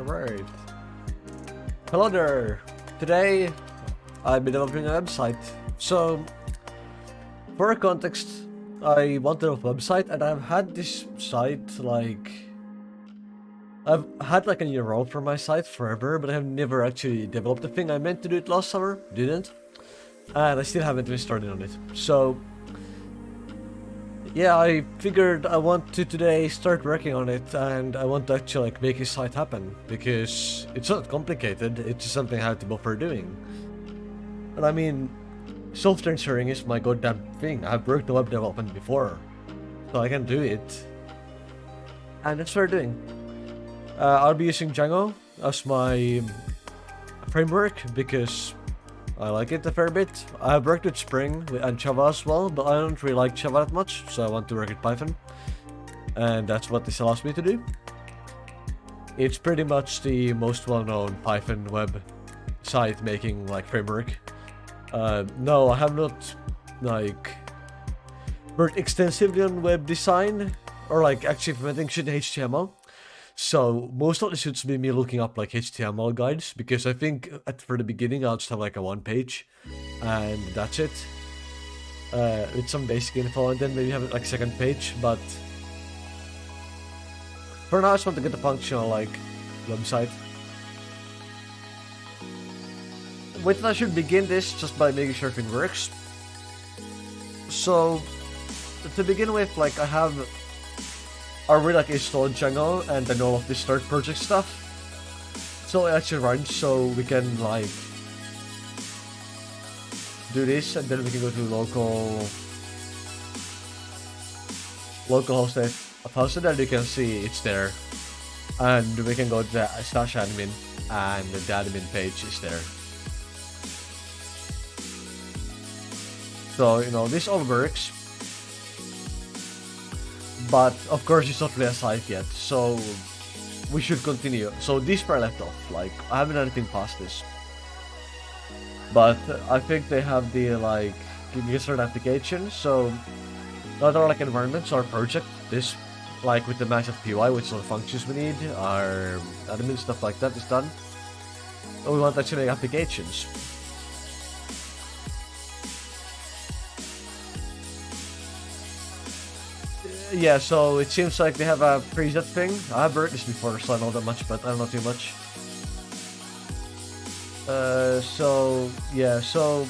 Alright. Hello there! Today, I'll be developing a website. So, for context, I want to develop a website and I've had this site I've had like a URL for my site forever, but I have never actually developed the thing. I meant to do it last summer, didn't. And I still haven't been started on it. So, yeah, I figured I want to today start working on it, and I want to actually like make this site happen, because it's not complicated, it's just something I have to buffer doing. And I mean, software engineering is my goddamn thing. I've worked in web development before, so I can do it. And that's what we're doing. I'll be using Django as my framework because I like it a fair bit. I have worked with Spring and Java as well, but I don't really like Java that much, so I want to work with Python. And that's what this allows me to do. It's pretty much the most well-known Python web site making like framework. No, I have not like worked extensively on web design or like actually implementing shit in HTML. So most of it should be me looking up like HTML guides, because I think for the beginning I'll just have like a one page and that's it, with some basic info, and then maybe have like a second page. But for now I just want to get a functional like website. Wait, I should begin this just by making sure everything works. So to begin with, like I have already like installed Django and then all of this start project stuff, so it actually runs, so we can like do this, and then we can go to localhost and you can see it's there, and we can go to the /admin and the admin page is there. So, you know, this all works. But of course it's not really a site yet, so we should continue. So this is where I left off. Like, I haven't done anything past this, but I think they have the like certain application. So not our like environments, our project. This like with the massive PY, which are the functions we need, our admin stuff like that is done. But we want to actually make applications. Yeah, so it seems like they have a preset thing. I have heard this before, so I know that much, but I don't know too much. So yeah, so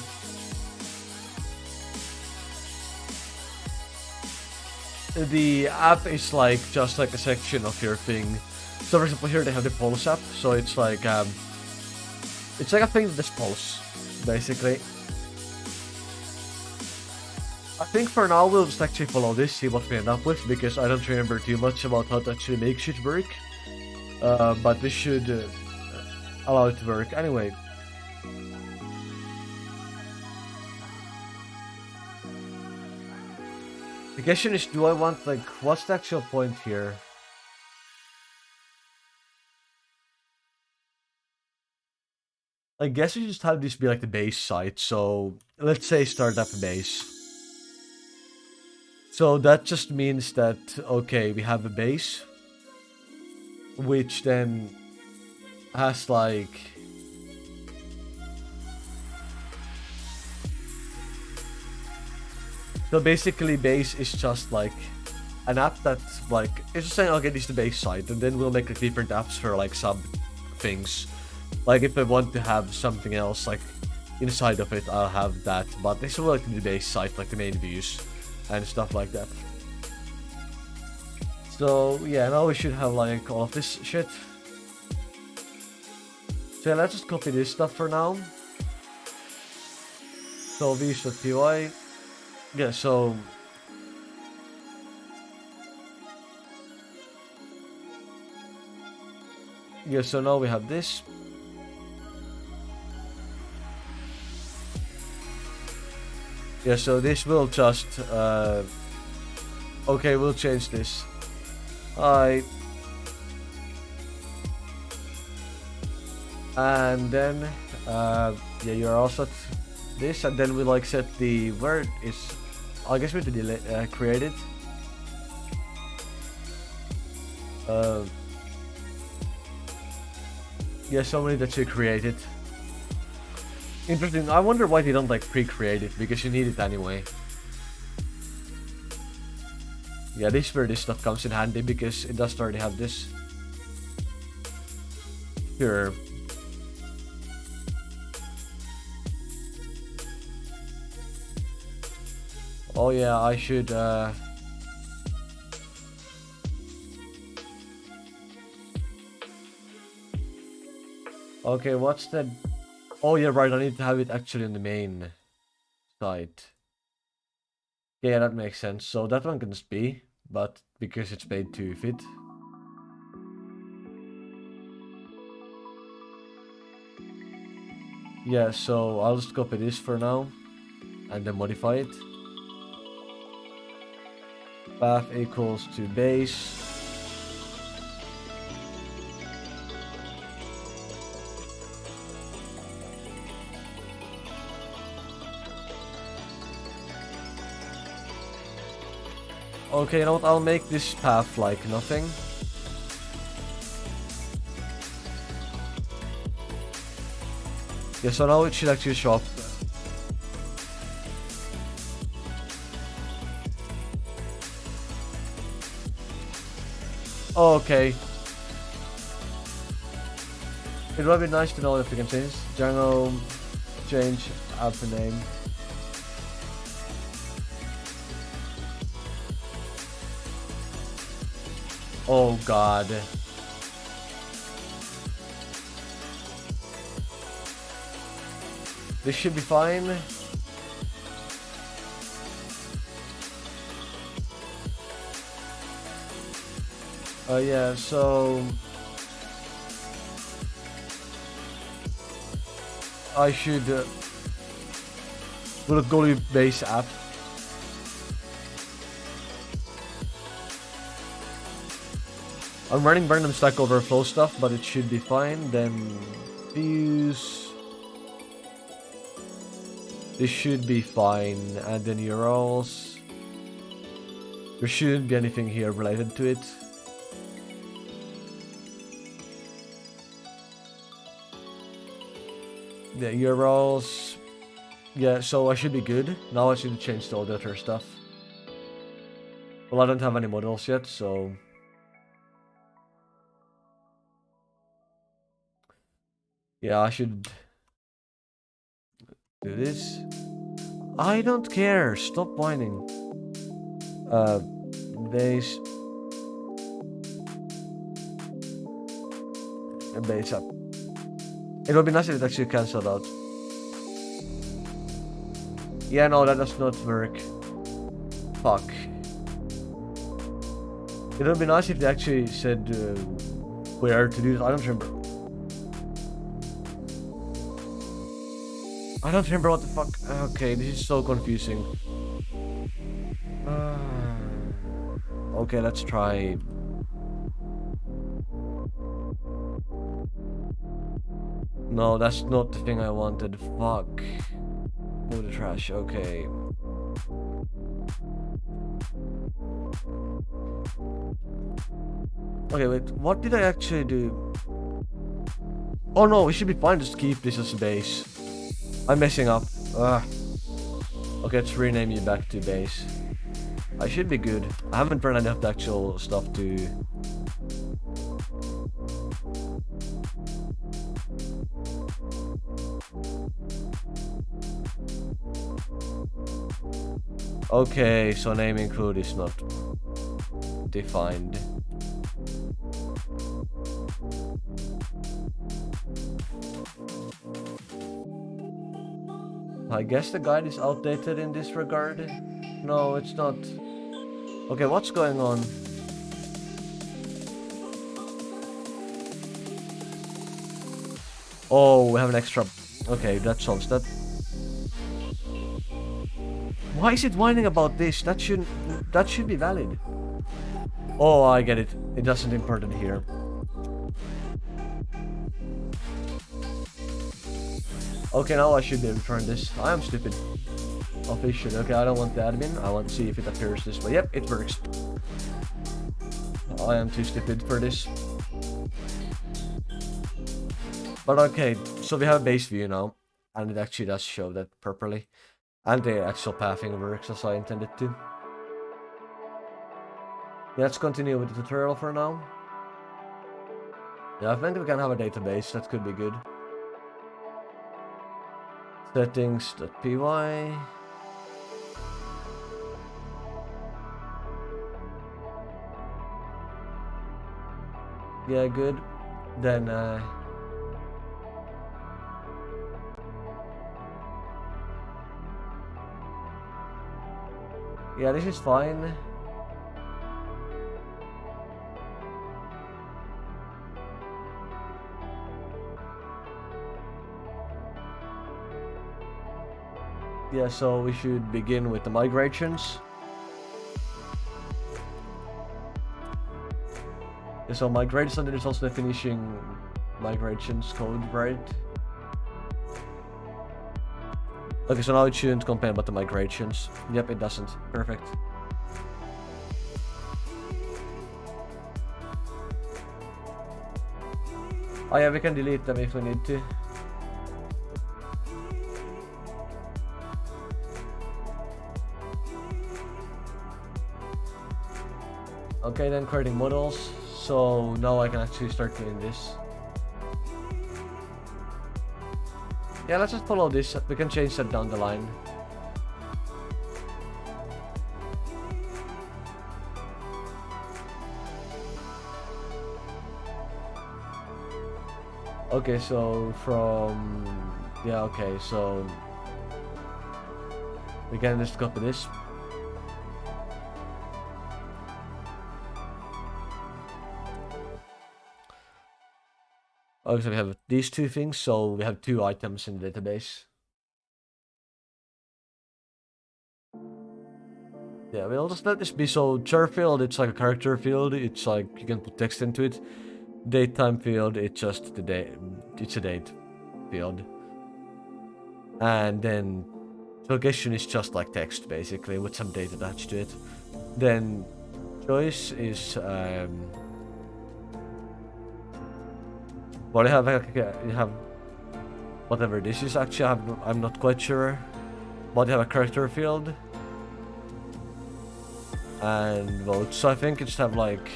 the app is like just like a section of your thing. So for example, here they have the Pulse app. So it's like a thing that does Pulse, basically. I think for now we'll just actually follow this, see what we end up with, because I don't remember too much about how to actually make shit work. But this should allow it to work anyway. The question is, do I want like, what's the actual point here? I guess we just have this be like the base site. So let's say startup base. So that just means that, okay, we have a base, which then has like, so basically base is just like an app that's like, it's just saying, okay, this is the base site, and then we'll make like different apps for like sub things. Like if I want to have something else like inside of it, I'll have that, but this will like the base site, like the main views and stuff like that. So yeah, now we should have like all of this shit. So yeah, let's just copy this stuff for now. So views.py. Yeah, so yeah, so now we have this. Yeah, so this will just okay, we'll change this. Alright. And then yeah, you're also this, and then we like set the word is, I guess we have to delete, create it. Yeah, somebody that you created. Interesting. I wonder why they don't like pre-create it, because you need it anyway. Yeah, this is where this stuff comes in handy, because it does already have this. Sure. Oh yeah, I should okay, what's that? Oh yeah, right, I need to have it actually on the main site. Yeah, that makes sense. So that one can just be, but because it's made to fit. Yeah, so I'll just copy this for now and then modify it. Path equals to base. Okay, you know what? I'll make this path like nothing. Yeah, so now it should actually show up. Okay. It would be nice to know if we can change Django, change app name. Oh god. This should be fine. Yeah, so I should will it go to base app? I'm running random Stack Overflow stuff, but it should be fine. Then views. This should be fine. And then URLs. There shouldn't be anything here related to it. The URLs. Yeah, so I should be good. Now I should change all the other stuff. Well, I don't have any models yet, so... yeah, I should do this. I don't care. Stop whining. Base. And base up. It would be nice if it actually cancelled out. Yeah, no, that does not work. Fuck. It would be nice if they actually said where to do this. I don't remember. I don't remember what the fuck. Okay, this is so confusing. Okay, let's try. No, that's not the thing I wanted. Fuck. Move the trash. Okay. Okay, wait. What did I actually do? Oh no, we should be fine. Just keep this as a base. I'm messing up. Okay, let's rename you back to base. I should be good. I haven't run enough the actual stuff to... Okay, so name include is not defined. I guess the guide is outdated in this regard. No, it's not. Okay, what's going on? Oh, we have an extra. Okay, that solves that. Why is it whining about this? That should be valid. Oh, I get it. It doesn't import it here. Okay, now I should be able to turn this. I am stupid. Officially. Okay, I don't want the admin. I want to see if it appears this way. Yep, it works. I am too stupid for this. But okay, so we have a base view now, and it actually does show that properly. And the actual pathing works as I intended to. Yeah, let's continue with the tutorial for now. Yeah, I think we can have a database, that could be good. Settings.py. Yeah, good. Then, yeah, this is fine. Yeah, so we should begin with the migrations. Yeah, so migrations, and there's also the finishing migrations code, right? Okay, so now it shouldn't complain about the migrations. Yep, it doesn't. Perfect. Oh yeah, we can delete them if we need to. Okay, then creating models. So now I can actually start doing this. Yeah, let's just follow this. We can change that down the line. Okay, so from... Yeah, okay, so... We can just copy this. Okay, so we have these two things, so we have two items in the database. Yeah, we'll just let this be. So char field, it's like a character field. It's like you can put text into it. Datetime field, it's just the date. It's a date field. And then location is just like text basically with some date attached to it. Then choice is well, you have whatever this is. Actually, I'm not quite sure. But you have a character field and vote. So I think it's have like.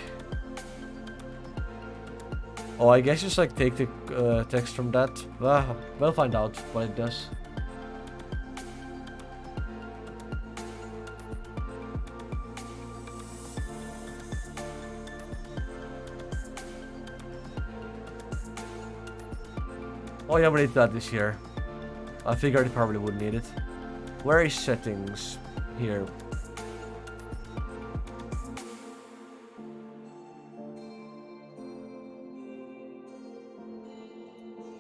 Oh, I guess just like take the text from that. We'll find out what it does. Oh yeah, we need that this year. I figured it probably would need it. Where is settings? Here.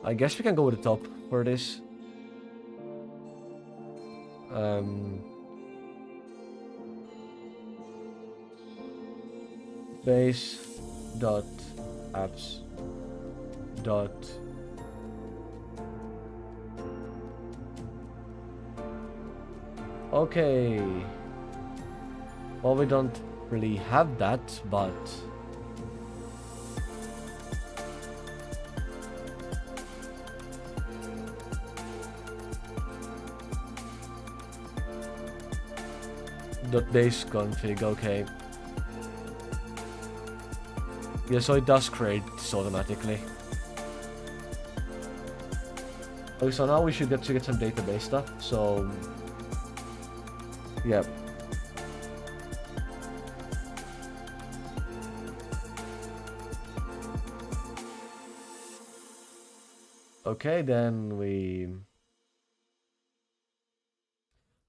I guess we can go with the top for this. Base dot apps dot okay. Well, we don't really have that, but .base config, okay. Yeah, so it does create this automatically. Okay, so now we should get some database stuff. So, yep. Okay, then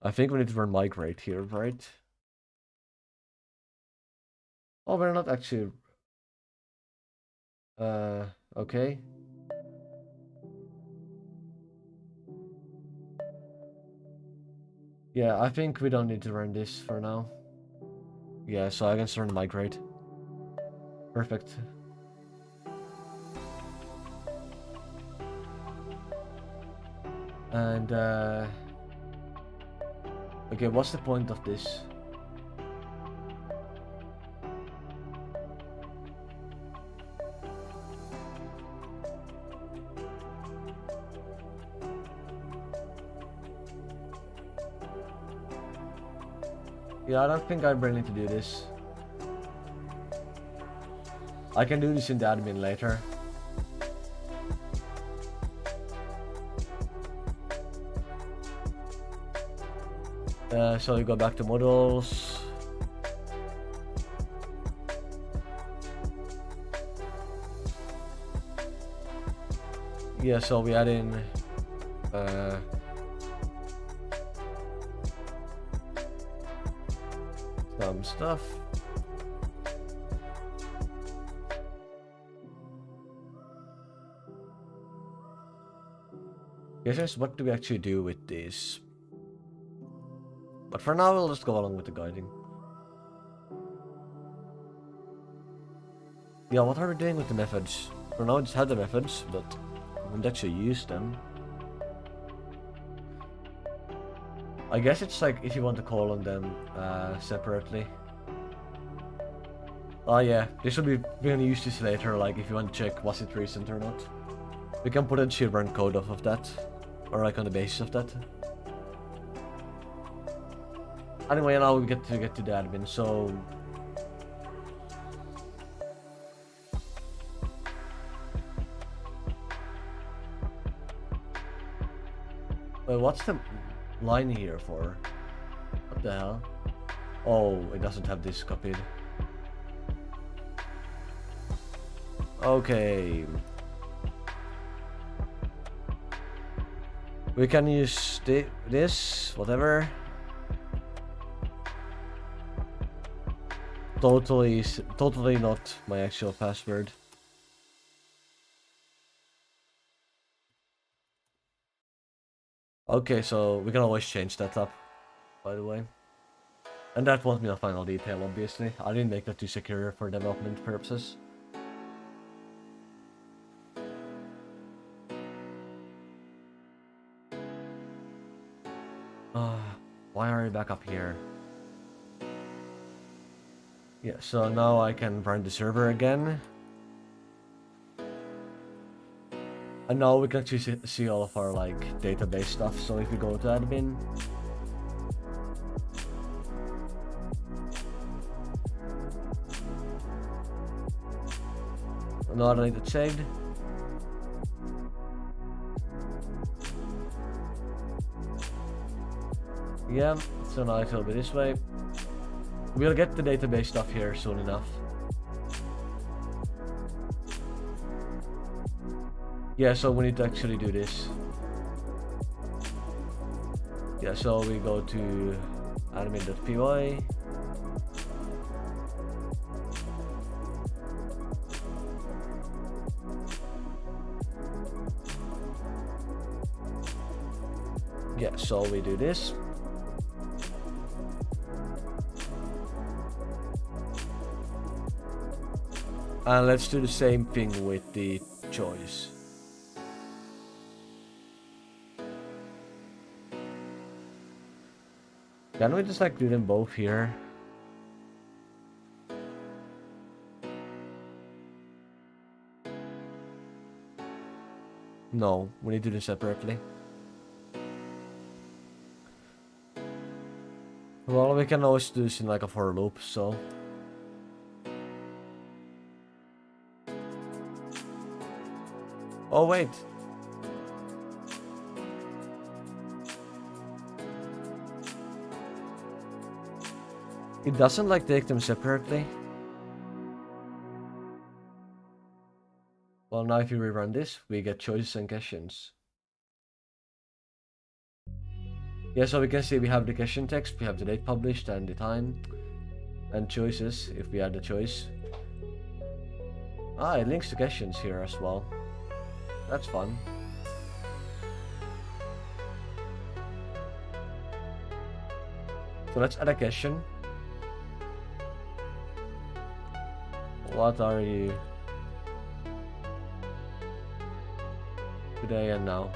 I think we need to run migrate here, right? Oh, we're not actually. Okay. Yeah, I think we don't need to run this for now. Yeah, so I can just run migrate. Perfect. And okay, what's the point of this? Yeah, I don't think I really need to do this. I can do this in the admin later. So you go back to models. Yeah, so we add in some stuff. Yes, what do we actually do with this? But for now, we'll just go along with the guiding. Yeah, what are we doing with the methods? For now, we just have the methods, but we won't actually use them. I guess it's like if you want to call on them separately. Oh yeah, this will be, we're gonna use this later, like if you want to check was it recent or not. We can potentially run code off of that, or like on the basis of that. Anyway, now we get to the admin, so... Wait, what's the line here for? What the hell? Oh, it doesn't have this copied. Okay. We can use this, whatever. Totally not my actual password. Okay, so we can always change that up, by the way. And that won't be a final detail, obviously. I didn't make that too secure for development purposes. Why are we back up here? Yeah, so now I can run the server again. And now we can actually see all of our like database stuff. So if we go to admin, now I don't need it saved. Yeah, so now it will be this way. We'll get the database stuff here soon enough. Yeah, so we need to actually do this. Yeah, so we go to admin.py. Yeah, so we do this. And let's do the same thing with the choice. Can we just like do them both here? No, we need to do them separately. Well, we can always do this in like a for loop, so... Oh wait! It doesn't like take them separately. Well, now if you rerun this, we get choices and questions. Yeah, so we can see we have the question text, we have the date published and the time, and choices if we add the choice. Ah, it links to questions here as well. That's fun. So let's add a question. What are you today and now?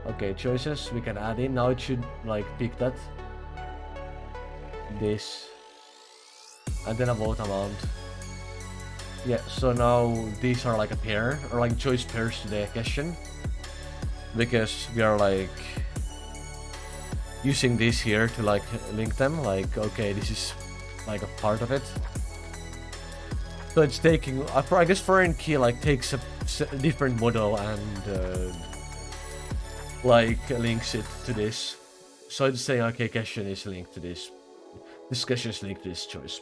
Okay, choices we can add in. Now it should like pick that. This. And then a vote amount. Yeah, so now these are like a pair, or like choice pairs to the question. Because we are like... using this here to like link them, like, okay, this is like a part of it. So it's taking, I guess foreign key like takes a different model and like links it to this. So it's saying, okay, question is linked to this. This question is linked to this choice.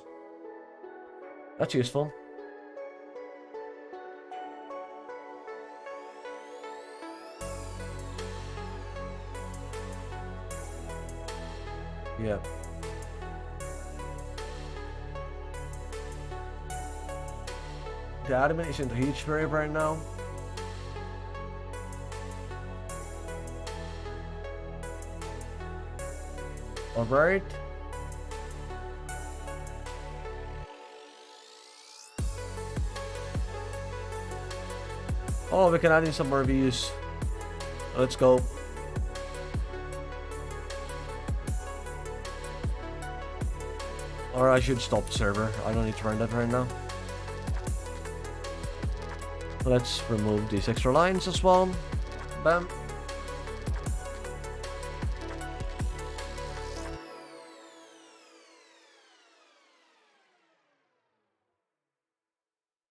That's useful. Yeah. The admin isn't a huge variable right now. Alright. Oh, we can add in some more views. Let's go. Or I should stop the server. I don't need to run that right now. Let's remove these extra lines as well. Bam.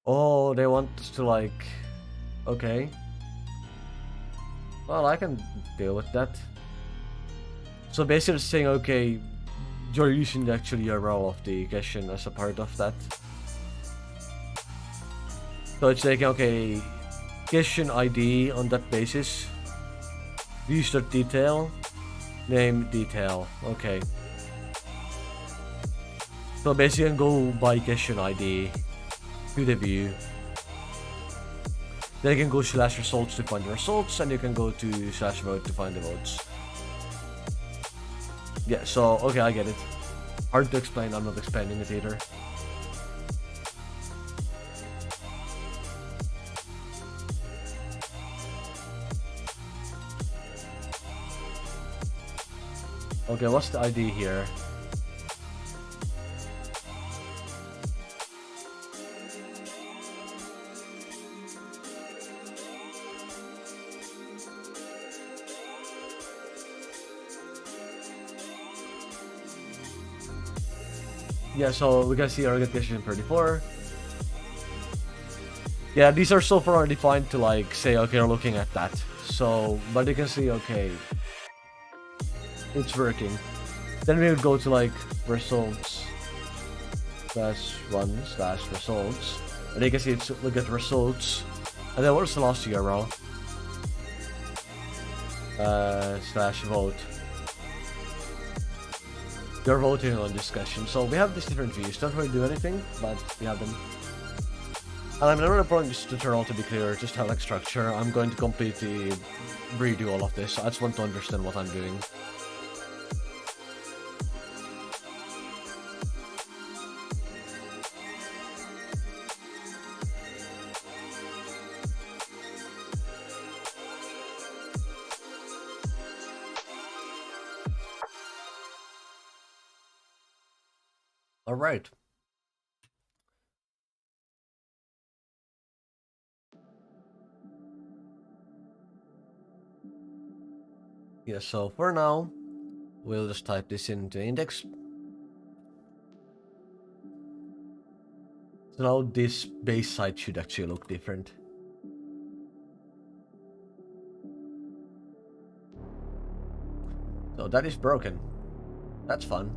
Oh, they want us to like... Okay. Well, I can deal with that. So basically it's saying, okay, you're using the actual URL of the question as a part of that. So it's like, okay, question ID on that basis. User detail, name detail. Okay. So basically you can go by question ID to the view. Then you can go /results to find the results, and you can go to /vote to find the votes. Yeah, so, okay, I get it. Hard to explain, I'm not explaining it either. Okay, what's the ID here? Yeah, so we can see organization 34. Yeah, these are so far defined to like say, okay, we're looking at that. So, but you can see, okay, it's working. Then we would go to like results /1/results, and you can see it's look at results. And then what's the last URL? /vote. You're voting on discussion. So we have these different views. Don't really do anything, but we have them. And I'm not going this tutorial to be clear, just have like structure. I'm going to completely redo all of this. I just want to understand what I'm doing. All right. Yeah, so for now, we'll just type this into index. So now this base site should actually look different. So that is broken. That's fun.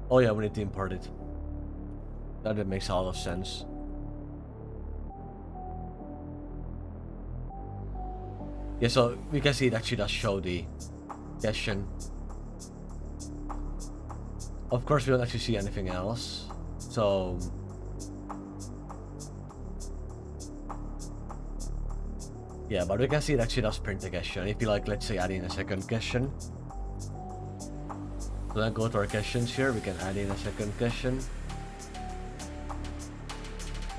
Oh yeah, we need to import it. That makes a lot of sense. Yeah, so we can see it actually does show the question. Of course, we don't actually see anything else. So yeah, but we can see it actually does print the question. If you like, let's say, add in a second question. So then go to our questions here, we can add in a second question.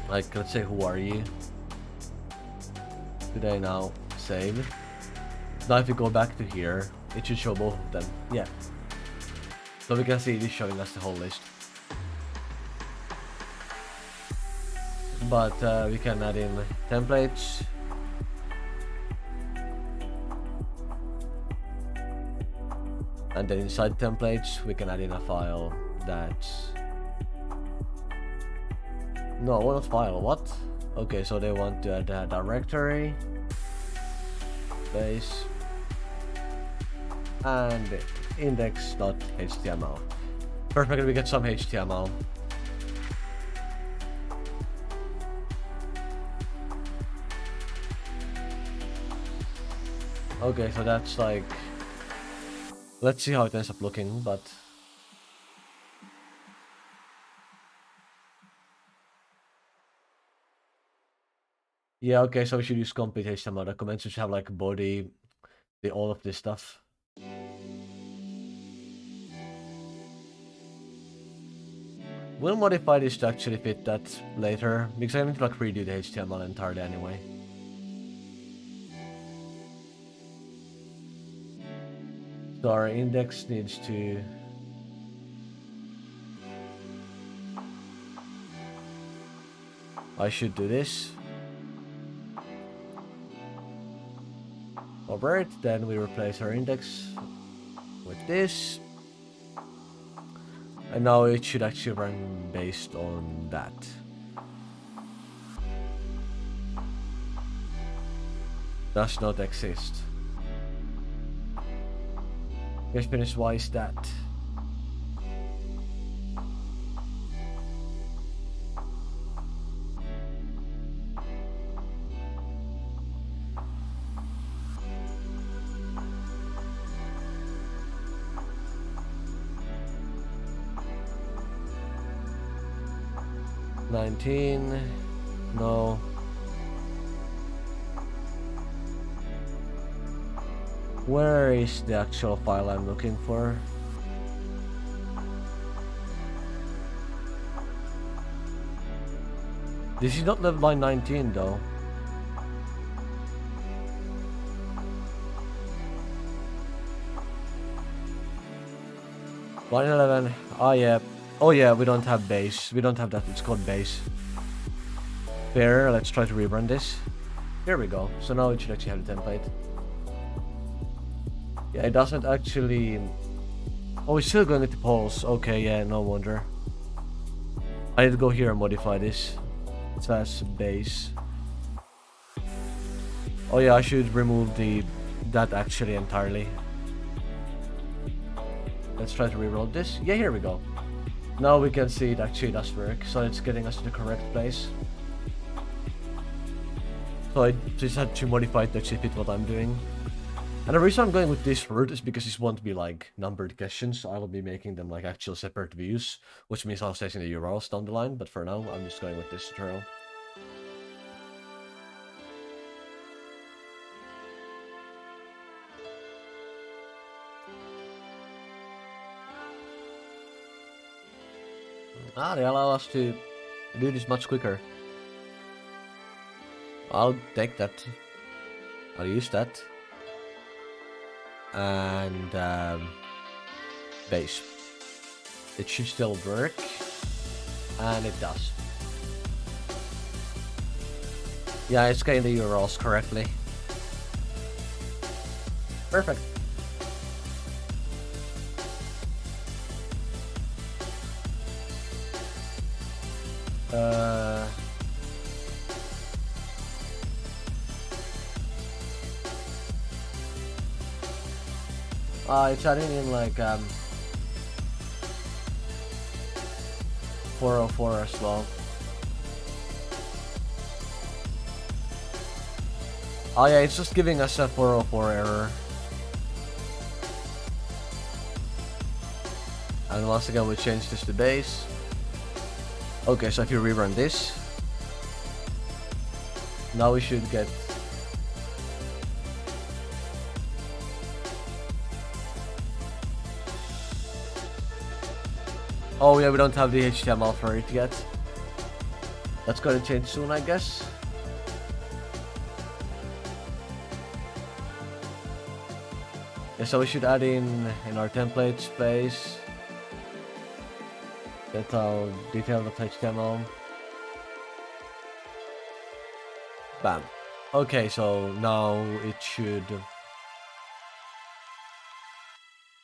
Like, let's say, who are you? Today now, save. Now if we go back to here, it should show both of them. Yeah. So we can see it is showing us the whole list. But we can add in templates. And then inside templates, we can add in a file that... No, not file, what? Okay, so they want to add a directory, base, and index.html. First, we're gonna get some HTML. Okay, so that's like... Let's see how it ends up looking, but... Yeah, okay, so we should use complete HTML documents, which have like body, all of this stuff. We'll modify this to actually fit that later, because I need to like redo the HTML entirely anyway. So our index needs to... I should do this. Alright, then we replace our index with this. And now it should actually run based on that. Does not exist. Question is, why is that? No. Where is the actual file I'm looking for? This is not level by 19 though. Line 11. Oh yeah. Oh yeah, we don't have base. We don't have that. It's called base. Fair. Let's try to rerun this. Here we go. So now it should actually have the template. Yeah, it doesn't actually... Oh, it's still going into polls. Okay, yeah, no wonder. I need to go here and modify this. It's as base. Oh yeah, I should remove that actually entirely. Let's try to reload this. Yeah, here we go. Now we can see it actually does work, so it's getting us to the correct place. So I just had to modify it to actually fit what I'm doing. And the reason I'm going with this route is because this won't be like numbered questions, so I will be making them like actual separate views, which means I'll save the URLs down the line, but for now I'm just going with this tutorial. They allow us to do this much quicker. I'll take that. I'll use that. And base. It should still work. And it does. Yeah, it's getting the URLs correctly. Perfect. It's adding in like 404 as well. Oh yeah, it's just giving us a 404 error. And once again we change this to base. Okay, so if you rerun this, now we should get... Oh yeah, we don't have the HTML for it yet. That's gonna change soon, I guess. Yeah, so we should add in our template space. That's our detail.html. Bam. Okay, so now it should...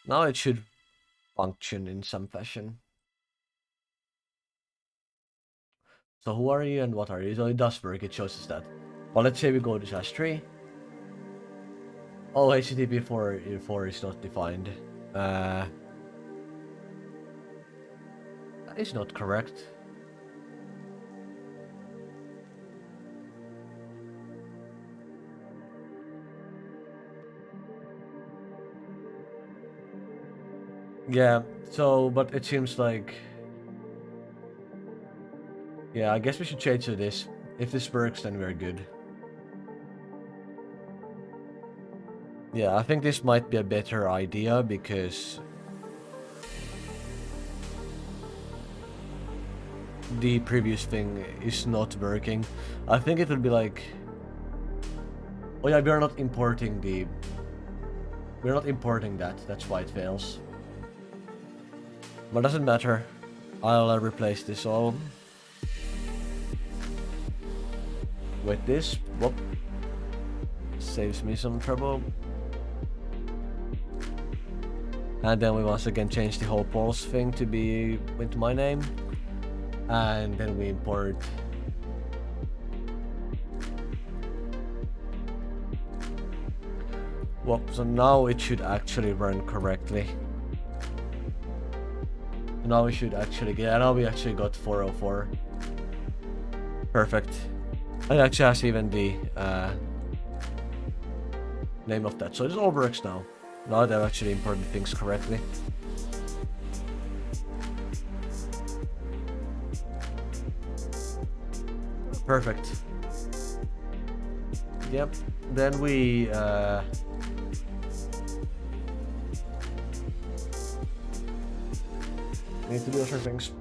Now it should function in some fashion. So who are you and what are you? So it does work, it shows us that. Well, let's say we go to /3. Oh, HTTP 4 is not defined. That is not correct. Yeah, so, but it seems like... Yeah, I guess we should change to this. If this works, then we're good. Yeah, I think this might be a better idea because the previous thing is not working. I think it would be like... Oh yeah, we're not importing the... We're not importing that, that's why it fails. But doesn't matter. I'll replace this all with this. Whoop. Saves me some trouble. And then we once again change the whole polls thing to be with my name. And then we import well, so now it should actually run correctly. Now we should actually get, now we actually got 404. Perfect. It actually has even the name of that, so it all works now. Now they've actually imported things correctly. Perfect. Yep. Then we need to do other things.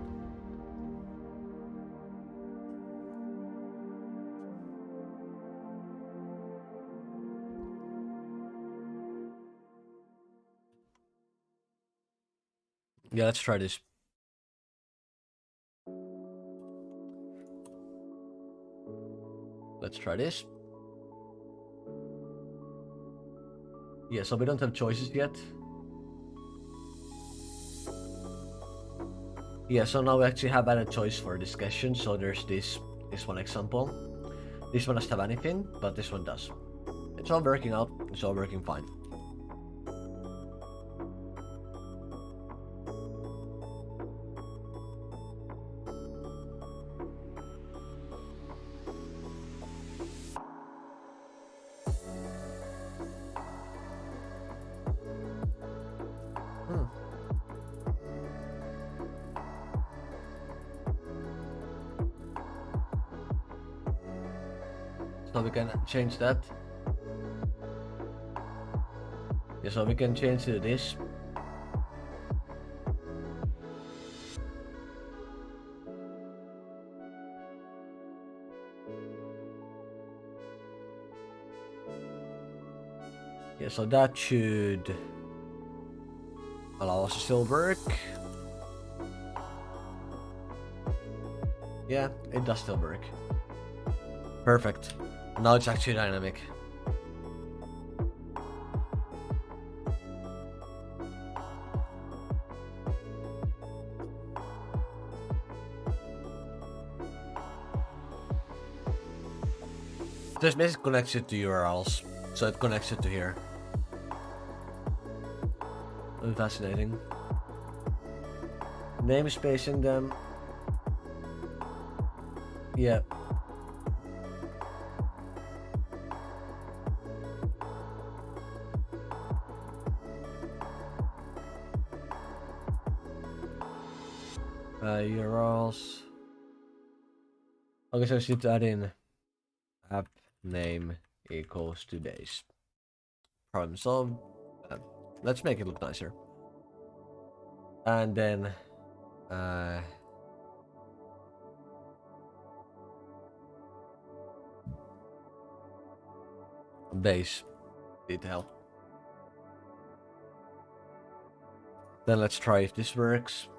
Yeah, let's try this. Let's try this. Yeah, so we don't have choices yet. Yeah, so now we actually have added choice for discussion. So there's this one example. This one doesn't have anything, but this one does. It's all working out. It's all working fine. So we can change that. Yeah, so we can change to this. Yeah, so that should allow us to still work. Yeah, it does still work. Perfect. Now it's actually dynamic. This basically connects it to URLs, so it connects it to here. Very fascinating. Namespacing them. Yeah. URLs. Okay, so I just need to add in app name equals to base. Problem solved. Let's make it look nicer. And then base detail. Then let's try if this works.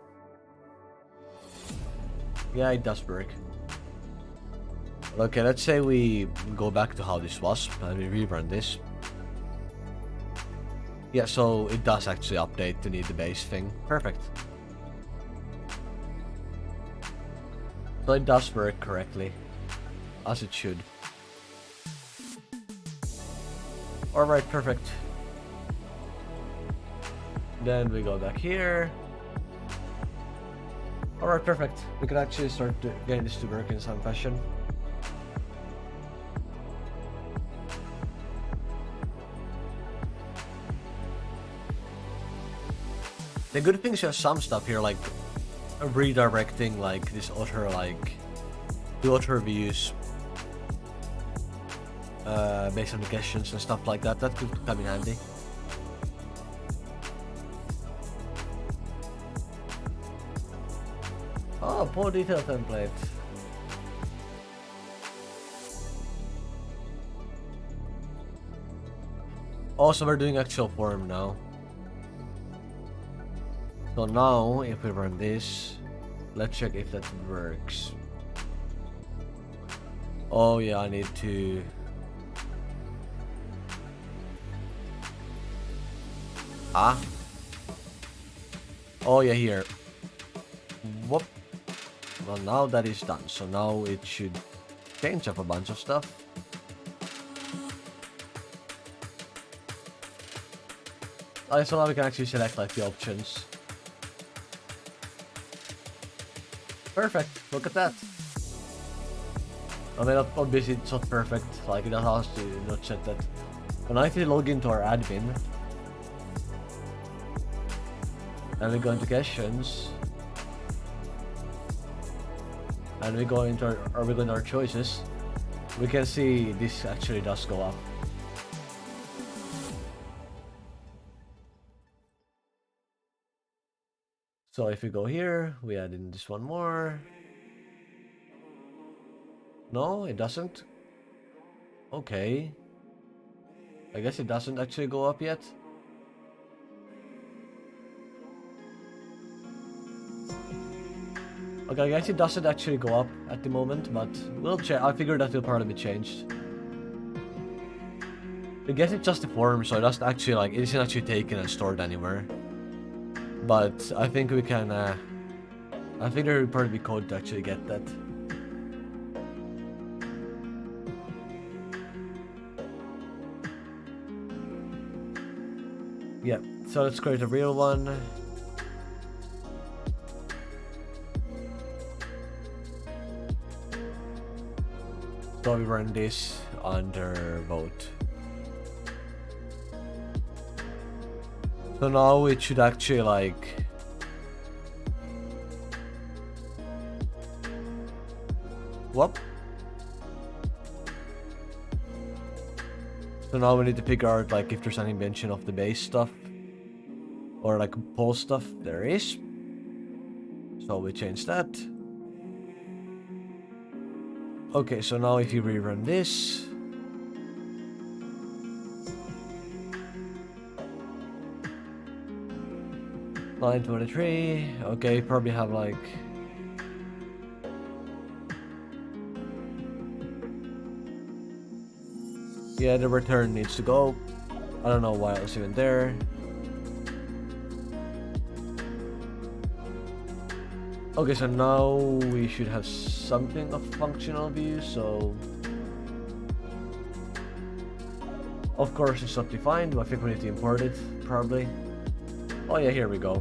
Yeah, it does work. Okay, let's say we go back to how this was and we rerun this. Yeah, so it does actually update to need the base thing. Perfect. So it does work correctly, as it should. Alright, perfect. Then we go back here. Alright, perfect. We can actually start getting this to work in some fashion. The good thing is you have some stuff here, like redirecting like this other the other views based on the questions and stuff like that. That could come in handy. Oh, poor detail template. Also, we're doing actual form now. So now, if we run this, let's check if that works. Oh yeah, I need to... Ah? Oh yeah, here. Whoop. Well, now that is done, so now it should change up a bunch of stuff. Alright, so now we can actually select like the options. Perfect, look at that. I mean, obviously it's not perfect, like it has to not set that. When I actually log into our admin, and we go into questions, and we go into our choices, we can see this actually does go up. So if we go here, we add in this one more. No, it doesn't. Okay. I guess it doesn't actually go up yet. Okay, I guess it doesn't actually go up at the moment, but we'll check. I figured that will probably be changed. I guess it's just a form, so it doesn't actually it isn't actually taken and stored anywhere. But I think we can, I think there will probably be code to actually get that. Yeah, so let's create a real one. So we run this under vote. So now it should actually whoop. So now we need to figure out if there's any mention of the base stuff or poll stuff. There is. So we change that. Okay, so now if you rerun this, line 23. Okay, probably have yeah, the return needs to go. I don't know why it was even there. Okay, so now we should have something of functional view, so... Of course it's not defined, but I think we need to import it, probably. Oh yeah, here we go.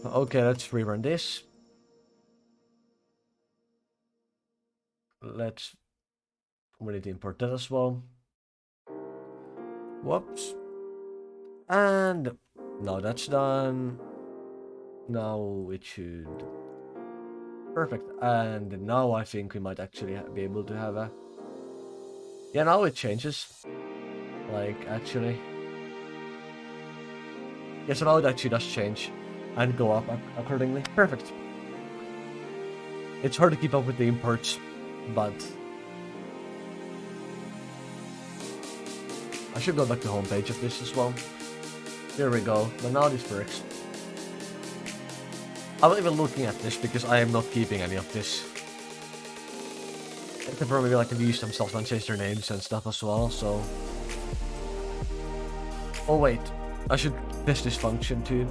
Okay, let's rerun this. We need to import that as well. Whoops. And now that's done. Now it should... Perfect. And now I think we might actually be able to have a... Yeah, now it changes. Actually. Yeah, so now it actually does change and go up accordingly. Perfect. It's hard to keep up with the imports, but... I should go back to the homepage of this as well. Here we go. But now this works. I'm not even looking at this because I am not keeping any of this. It can probably like views themselves and change their names and stuff as well, so... Oh wait, I should test this function too.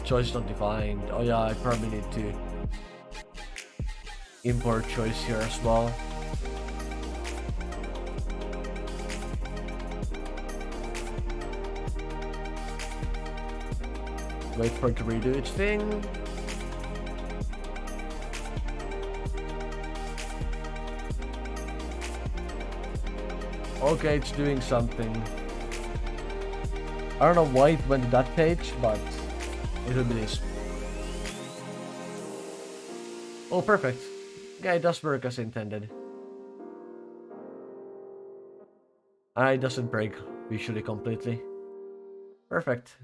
Choice not defined. Oh yeah, I probably need to import choice here as well. Wait for it to redo its thing. Okay, it's doing something. I don't know why it went to that page, but it will be this. Oh, perfect. Yeah, it does work as intended. And it doesn't break visually completely. Perfect.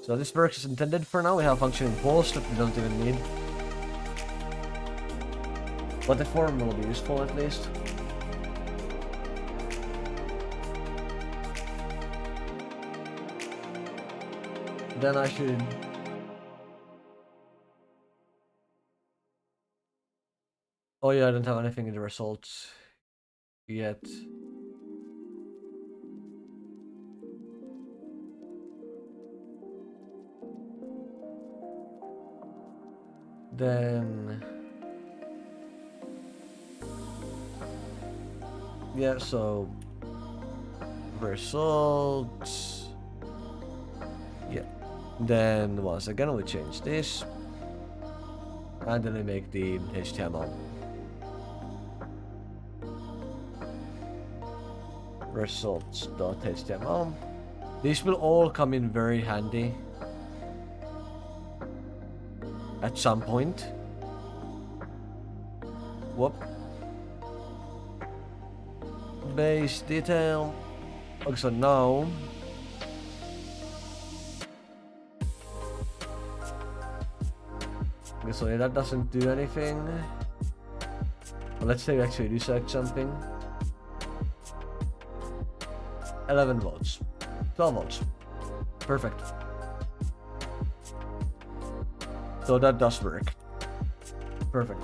So this works as intended for now. We have functioning pulse that we don't even need. But the form will be useful at least. Then I should... Oh yeah, I don't have anything in the results yet. Then... Yeah, so... Results... Yeah. Then once again we change this. And then we make the HTML. Results.html. These will all come in very handy at some point. Whoop. Base detail. Okay, so now okay, so that doesn't do anything. Well, let's say we actually do select something. 11 volts. 12 volts. Perfect. So that does work. Perfect.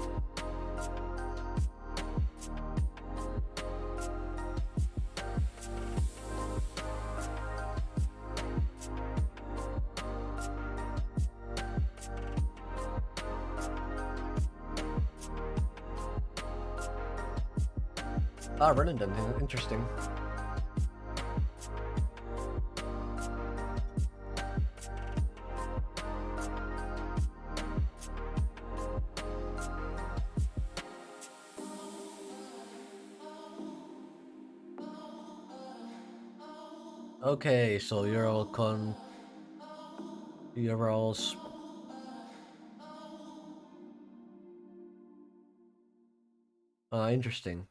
Ah, redundant. Interesting. Okay, so URLs. Interesting.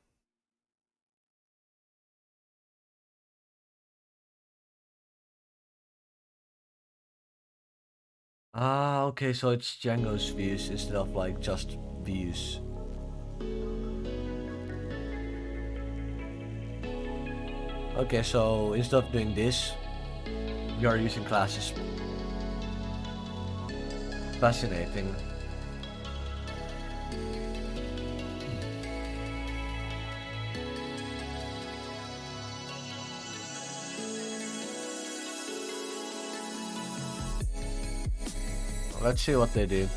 Ah, okay, so it's Django's views instead of like just views. Okay, so instead of doing this, we are using classes. Fascinating. Let's see what they do.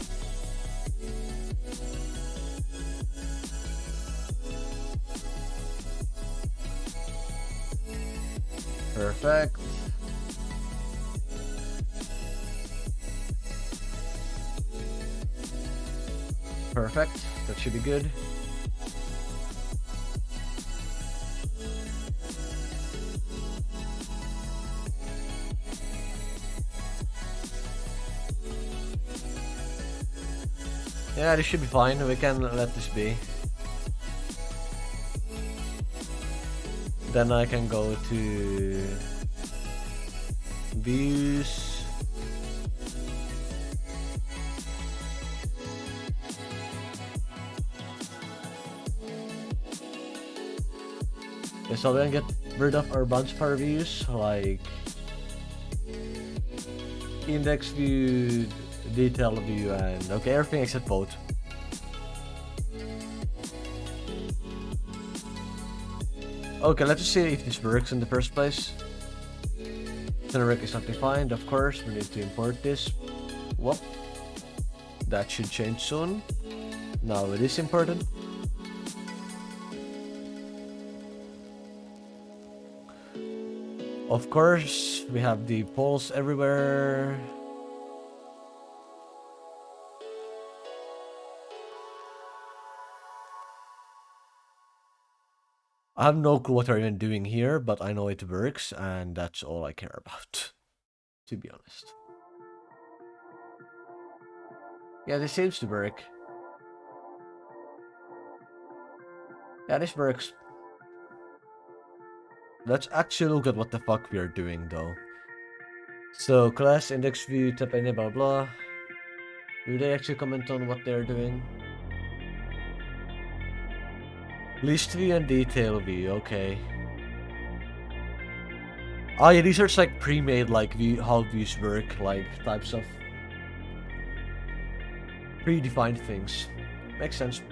Perfect. Perfect. That should be good. Yeah, this should be fine. We can let this be. Then I can go to views. Okay, so we can get rid of our bunch of our views, like index view, detail view, and okay, everything except both. Okay, let's just see if this works in the first place. Generic is not defined, of course. We need to import this. Whoop. That should change soon. Now it is imported. Of course, we have the poles everywhere. I have no clue what they're even doing here, but I know it works, and that's all I care about, to be honest. Yeah, this seems to work. Yeah, this works. Let's actually look at what the fuck we are doing, though. So, class, index view, type any, blah blah. Do they actually comment on what they're doing? List view and detail view, okay. Oh yeah, these are just like pre-made like how views work, like types of predefined things. Makes sense.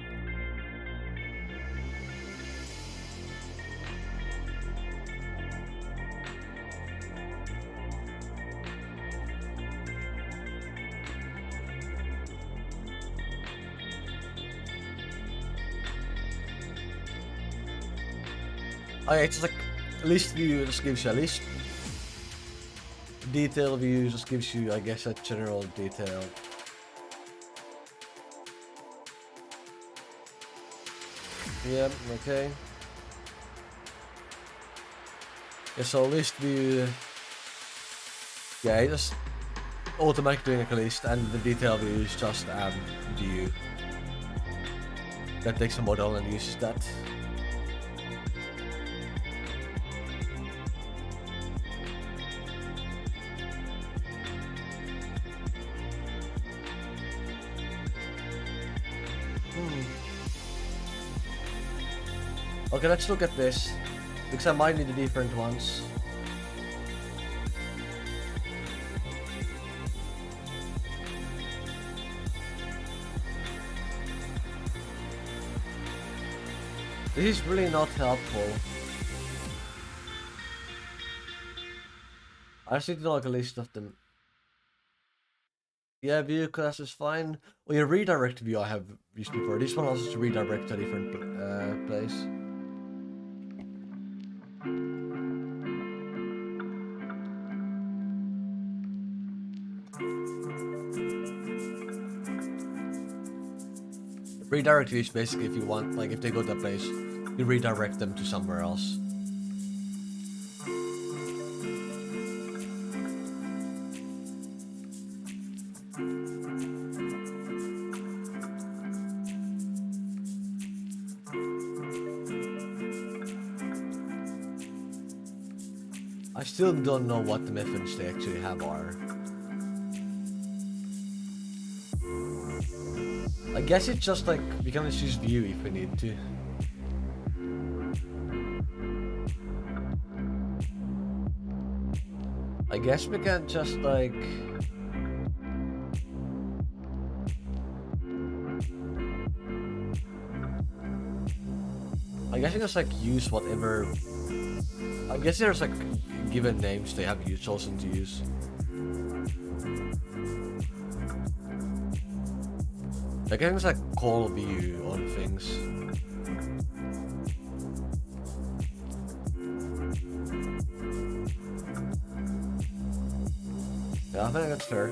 Oh yeah, it's like list view just gives you a list. Detail view just gives you, I guess, a general detail. Yeah, okay. Yeah, so list view. Yeah, just automatically doing a list, and the detail view is just view that takes a model and uses that. Okay, let's look at this, because I might need the different ones. This is really not helpful. I just need to know like a list of them. Yeah, view class is fine. Well, your redirect view I have used before. This one also to redirect to a different place. Redirect view is basically if you want, like if they go to a place, you redirect them to somewhere else. I still don't know what the methods they actually have are. I guess it's just like, we can just use view if we need to. I guess we can just like... I guess you just like use whatever... I guess there's like given names they have chosen to use. I can just like call view on things. Yeah, I think that's fair.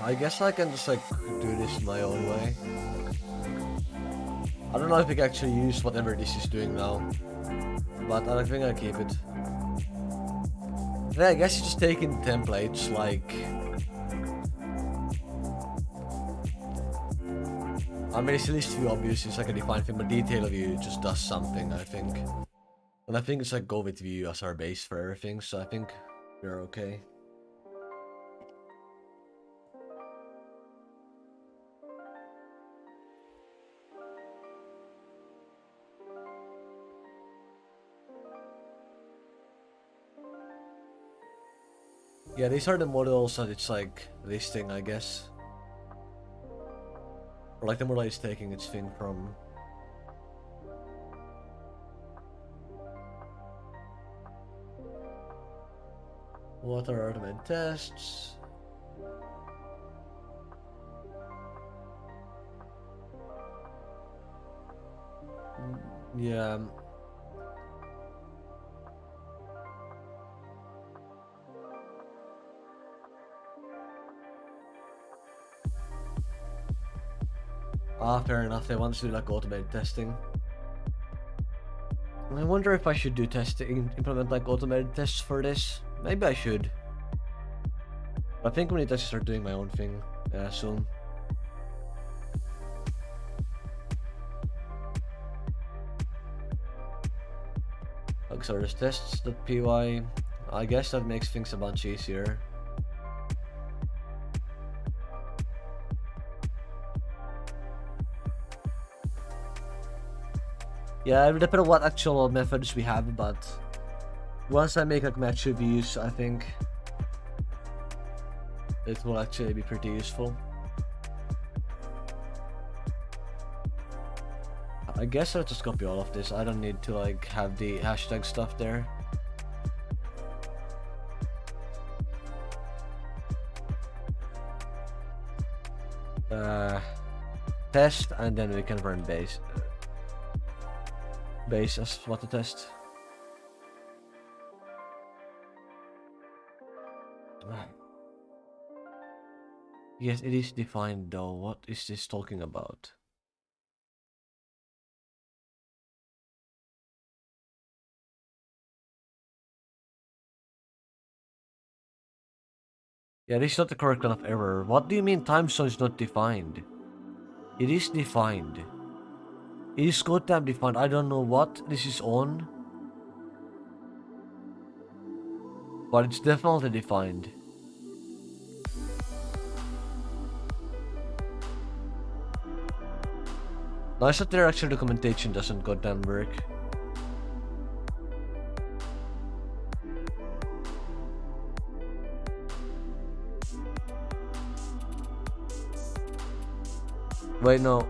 I guess I can just like do this my own way. I don't know if we can actually use whatever this is doing now, but I think I'll keep it. Yeah, I guess you're just taking templates like... I mean, it's at least view obvious, it's like a defined thing, but detail view just does something, I think. And I think it's like go with Vue as our base for everything, so I think we're okay. Yeah, these are the models that it's like listing, I guess. Or like the model is taking its thing from. What are automated tests? Yeah. Fair enough. They want to do like automated testing. I wonder if I should do testing, implement like automated tests for this. Maybe I should. I think we need to start doing my own thing soon. Like, so there's tests.py. I guess that makes things a bunch easier. Yeah, it depends on what actual methods we have, but once I make like match views, I think it will actually be pretty useful. I guess I'll just copy all of this. I don't need to like have the hashtag stuff there. Test, and then we can run base as what to test. Yes, it is defined though. What is this talking about? Yeah, this is not the correct kind of error. What do you mean time zone is not defined? It is defined. It is goddamn defined. I don't know what this is on, but it's definitely defined. Nice that their actual documentation doesn't goddamn work. Wait, no.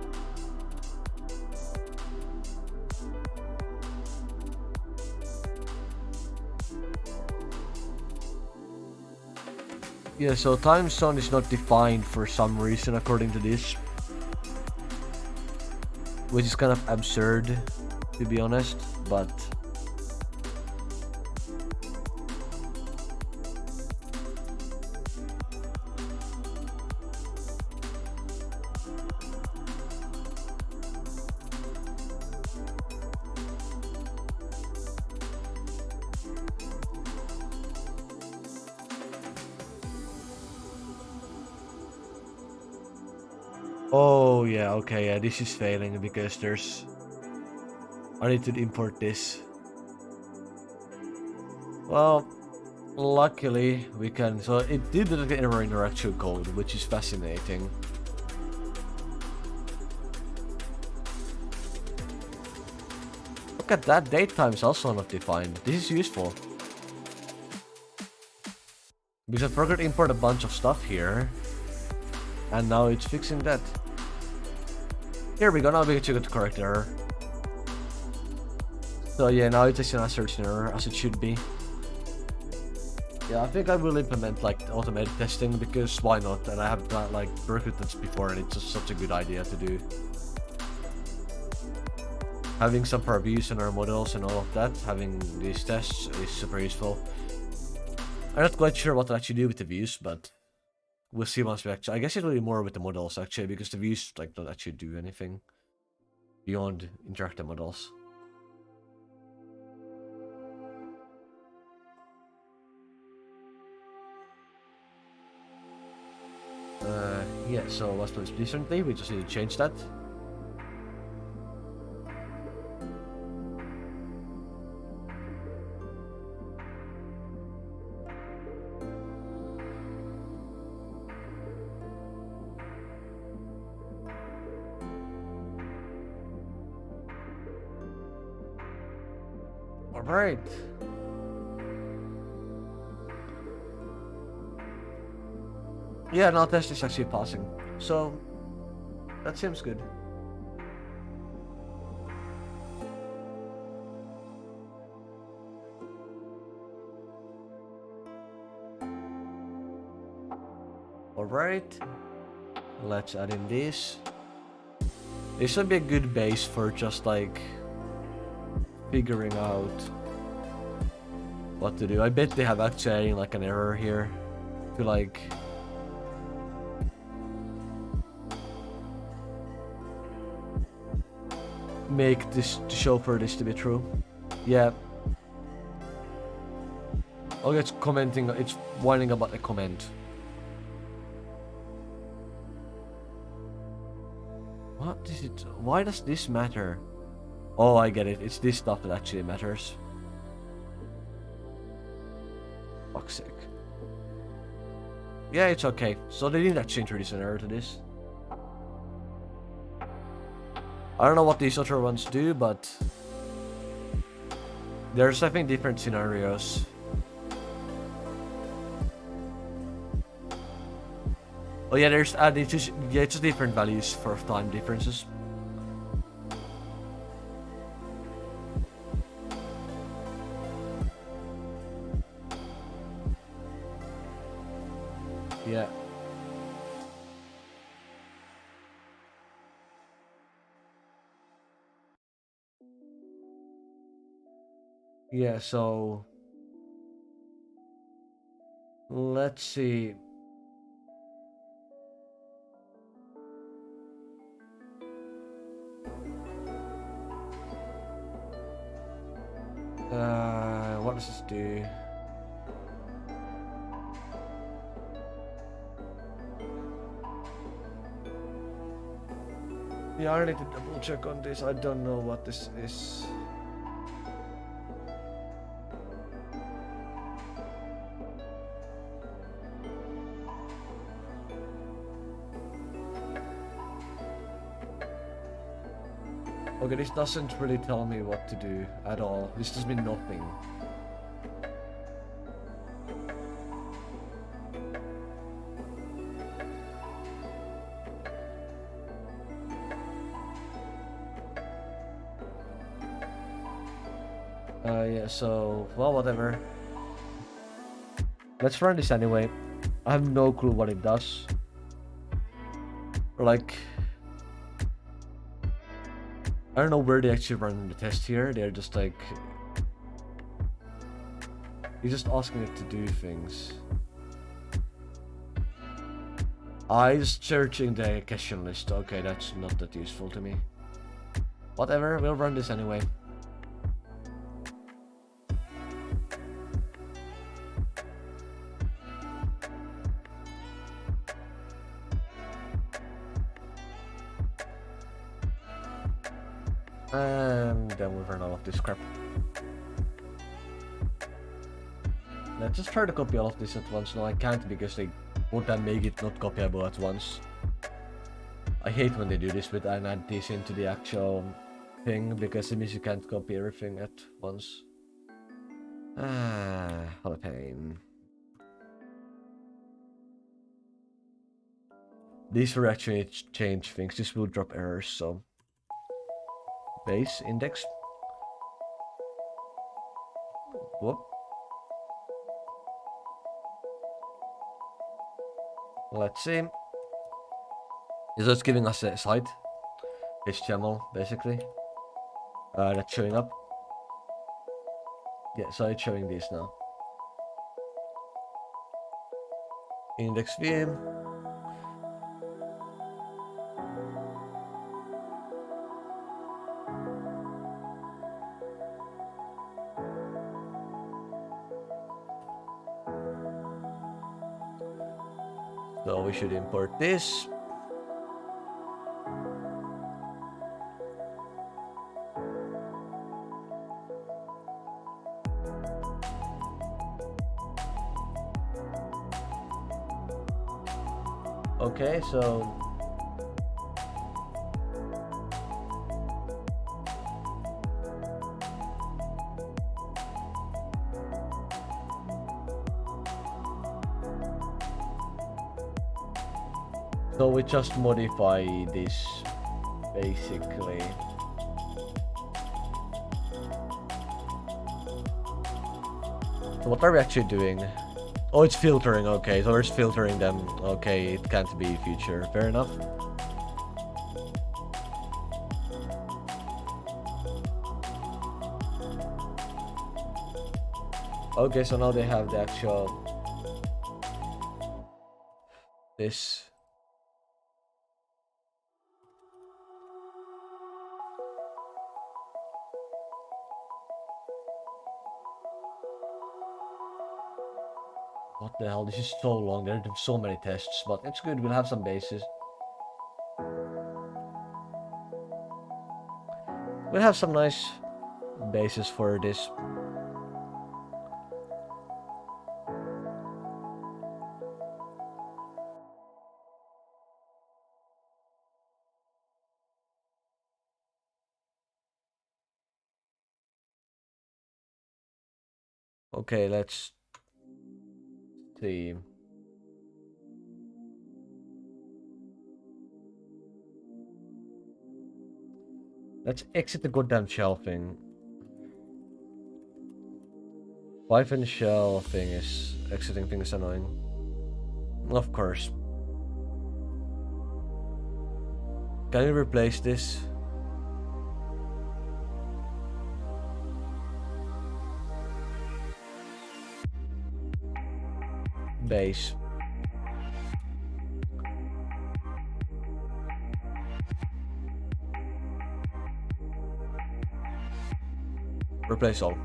Yeah, so time zone is not defined for some reason according to this. Which is kind of absurd, to be honest, but... Oh yeah, okay, yeah, this is failing because there's... I need to import this. Well, luckily we can... So it did detect an error in our actual code, which is fascinating. Look at that, date time is also not defined. This is useful. Because I forgot to import a bunch of stuff here. And now it's fixing that. Here we go, now we get to get the correct error. So yeah, now it's an assertion error, as it should be. Yeah, I think I will implement like automated testing, because why not? And I have not like worked with this before, and it's just such a good idea to do. Having some previews in our models and all of that, having these tests is super useful. I'm not quite sure what to actually do with the views, but we'll see once we actually... I guess it will be more with the models actually, because the views like don't actually do anything beyond interactive models. Yeah, so let's do this differently. We just need to change that. Right. Yeah, no, test is actually passing. So, that seems good. Alright. Let's add in this. This would be a good base for just like figuring out what to do. I bet they have actually like an error here to like make this to show for this to be true. Yeah. Oh, it's commenting. It's whining about a comment. What is it? Why does this matter? Oh, I get it. It's this stuff that actually matters. Fuck's sake. Yeah, it's okay. So they didn't actually introduce an error to this. I don't know what these other ones do, but there's I think different scenarios. Oh yeah, there's it's just different values for time differences. Yeah. Yeah, so let's see. What does this do? Yeah, I need to double check on this. I don't know what this is. Okay, this doesn't really tell me what to do at all. This tells me nothing. Yeah, so, well, whatever. Let's run this anyway. I have no clue what it does. Like, I don't know where they actually run the test here. They're just like, you're just asking it to do things. I just searching the question list. Okay, that's not that useful to me. Whatever, we'll run this anyway. And then we'll run out of this crap. Let's just try to copy all of this at once. No, I can't because they won't then make it not copyable at once. I hate when they do this with and add this into the actual thing because it means you can't copy everything at once. What a pain. These will actually change things. This will drop errors, so base index. Whoop. Let's see. Is this giving us a site? HTML basically. That's showing up. Yeah, so it's showing this now. Index view. So we should import this. Okay, so So we just modify this basically. So what are we actually doing? Oh, it's filtering, okay, so we're just filtering them. Okay, it can't be future, fair enough. Okay, so now they have the actual... this. What the hell, this is so long, there are so many tests, but it's good, we'll have some bases. We'll have some nice bases for this. Okay, let's see. Let's exit the goddamn shelving. Python shelving is... exiting thing is annoying. Of course. Can you replace this? Base. Replace all.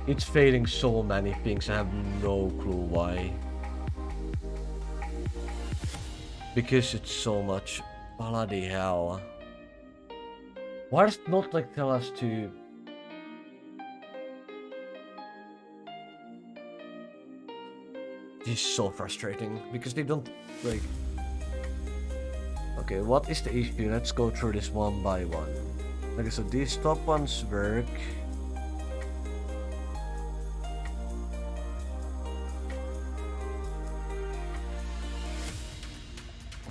It's failing so many things, I have no clue why. Because it's so much. Bloody hell. Why does it not like tell us to... This is so frustrating, because they don't like... Okay, what is the issue? Let's go through this one by one. Okay, so these top ones work.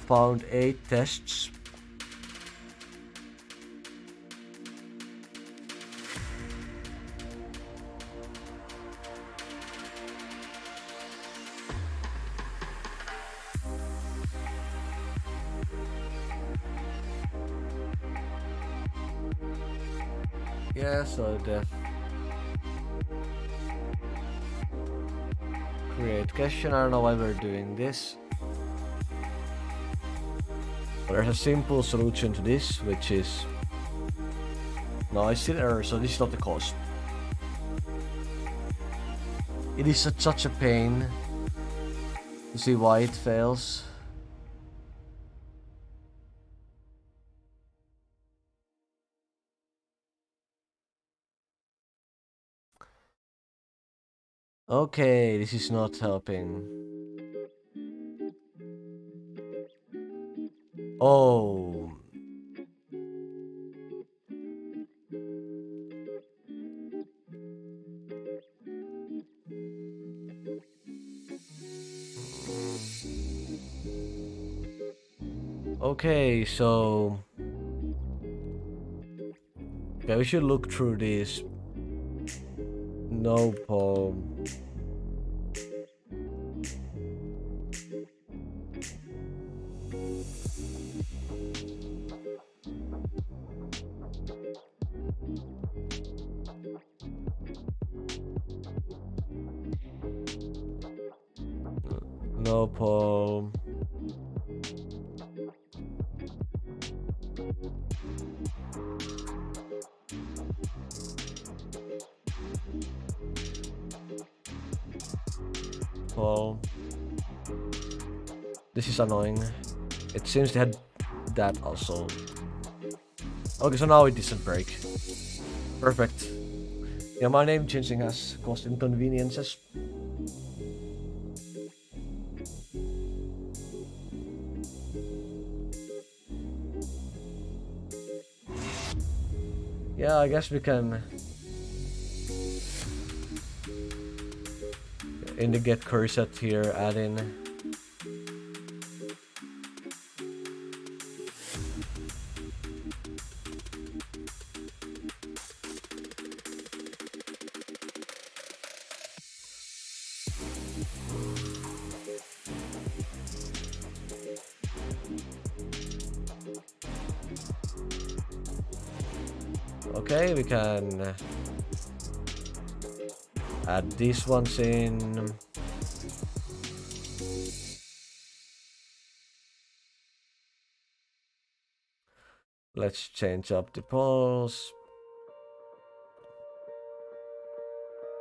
Found 8 tests. Yeah, so the create question. I don't know why we're doing this. But there's a simple solution to this, which is... No, it's still error, so this is not the cause. It is such a pain to see why it fails. Okay, this is not helping. Oh. Okay, so... Okay, we should look through this. No problem. No problem. Well, this is annoying. It seems they had that also. Okay, so now it doesn't break. Perfect. Yeah, my name changing has caused inconveniences. Yeah, I guess we can in the get curry set here add in okay, we can add these ones in. Let's change up the pulse.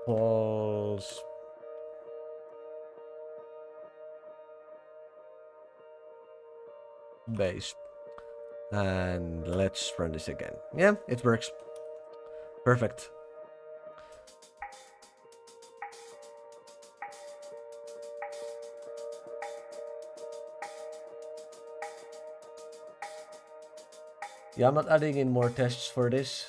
Pulse. Base. And let's run this again. Yeah, it works. Perfect. Yeah, I'm not adding in more tests for this.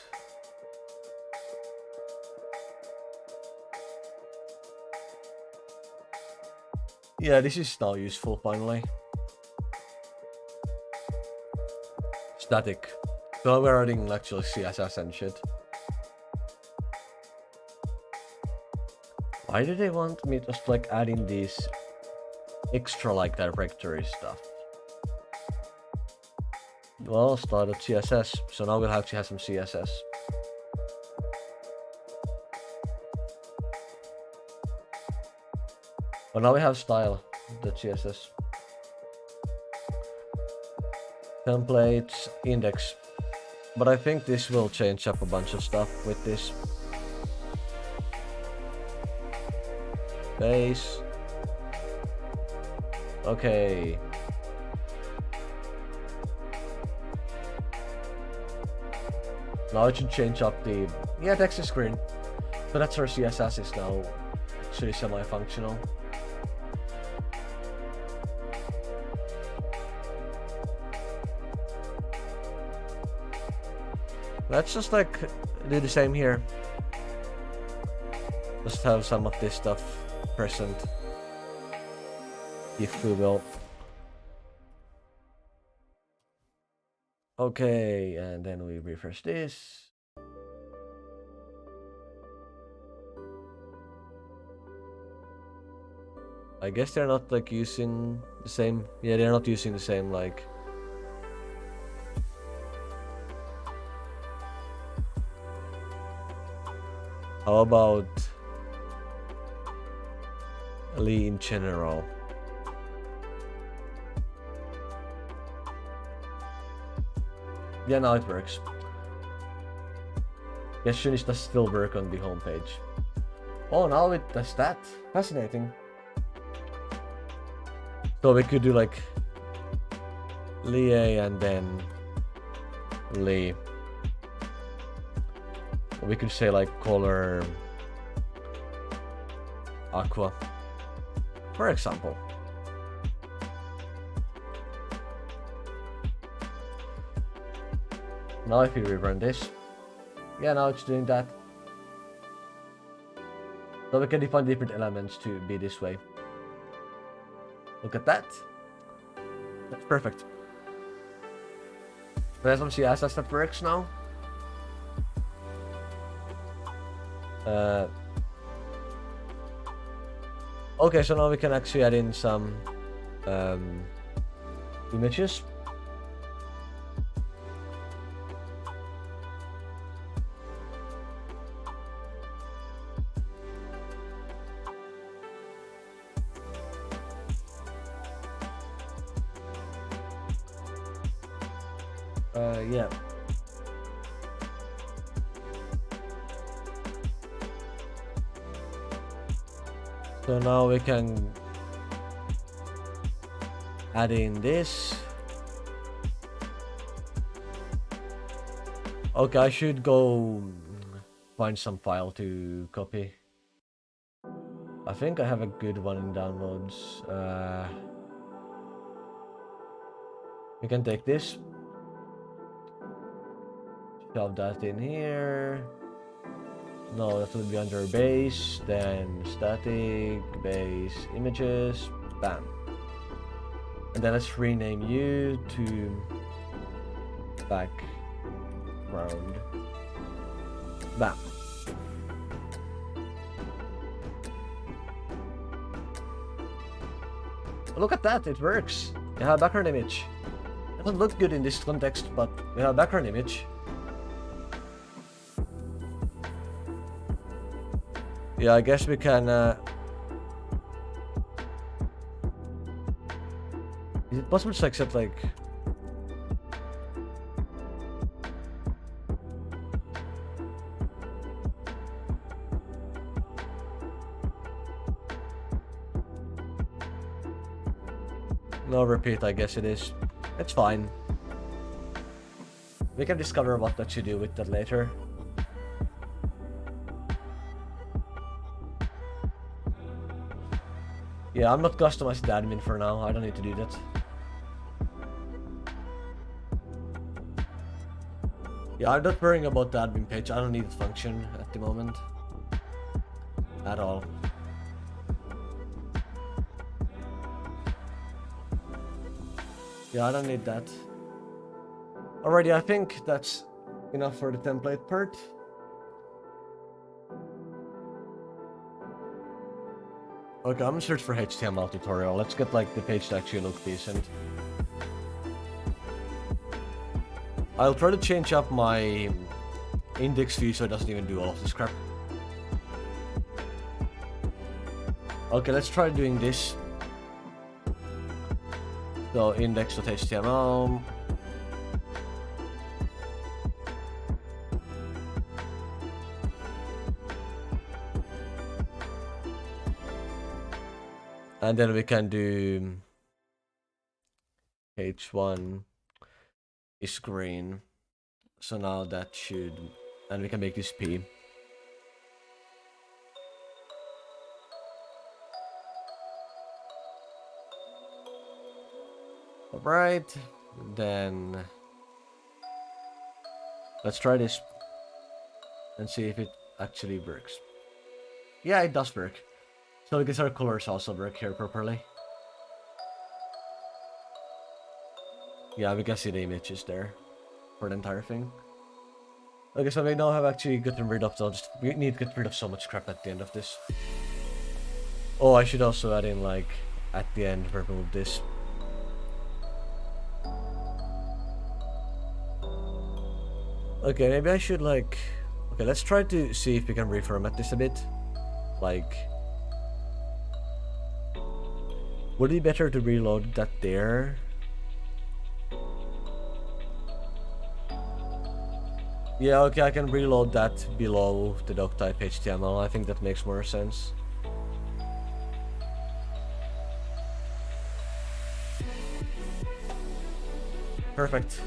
Yeah, this is now useful finally. Static. So we're adding actually CSS and shit. Why do they want me to just like add in these extra like directory stuff? Well, started CSS, so now we'll actually have some CSS. But now we have style, the CSS. Templates, index. But I think this will change up a bunch of stuff with this. Base. Okay. Now it should change up the... Yeah, text to screen. So that's our CSS is now actually semi-functional. Let's just like do the same here. Just have some of this stuff present. If we will. Okay, and then we refresh this. I guess they're not like using the same. Yeah, they're not using the same like. How about Lee in general? Yeah, now it works. Yes, Shunish does still work on the homepage. Oh, now it does that. Fascinating. So we could do like Lee and then Lee. We could say like color aqua, for example. Now if we rerun this, yeah, now it's doing that. So we can define different elements to be this way. Look at that. That's perfect. There's some CSS that works now. Okay, so now we can actually add in some images. Yeah. So now we can add in this. Okay, I should go find some file to copy. I think I have a good one in downloads. We can take this. Shove that in here. No, that would be under base, then static, base, images, bam. And then let's rename you to background. Bam. Look at that, it works. We have a background image. It doesn't look good in this context, but we have a background image. Yeah, I guess we can... Is it possible to accept like... No repeat, I guess it is. It's fine. We can discover what that should do with that later. Yeah, I'm not customizing the admin for now. I don't need to do that. Yeah, I'm not worrying about the admin page. I don't need the function at the moment. At all. Yeah, I don't need that. Alrighty, I think that's enough for the template part. Okay, I'm gonna search for HTML tutorial. Let's get like the page to actually look decent. I'll try to change up my index view so it doesn't even do all of this crap. Okay, let's try doing this. So index.html. And then we can do h1 is green. So now that should, and we can make this p. Alright, then let's try this and see if it actually works. Yeah, it does work. So I guess our colors also work here properly. Yeah, we can see the images there for the entire thing. Okay, so we now have actually gotten rid of we need to get rid of so much crap at the end of this. Oh, I should also add in like at the end remove this. Okay, maybe I should like... Okay, let's try to see if we can reformat this a bit. Like... Would it be better to reload that there? Yeah, okay, I can reload that below the doctype HTML. I think that makes more sense. Perfect.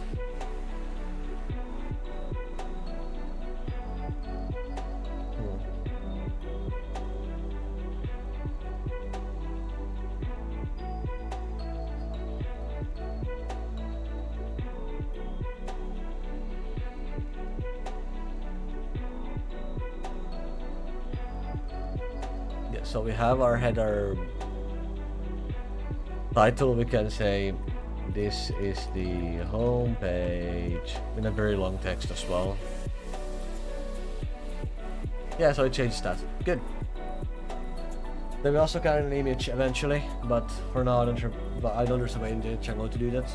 So we have our header title. We can say this is the home page in a very long text as well. Yeah, so it changed that. Good. Then we also got an image eventually, but for now I don't there's a way in Django to do that.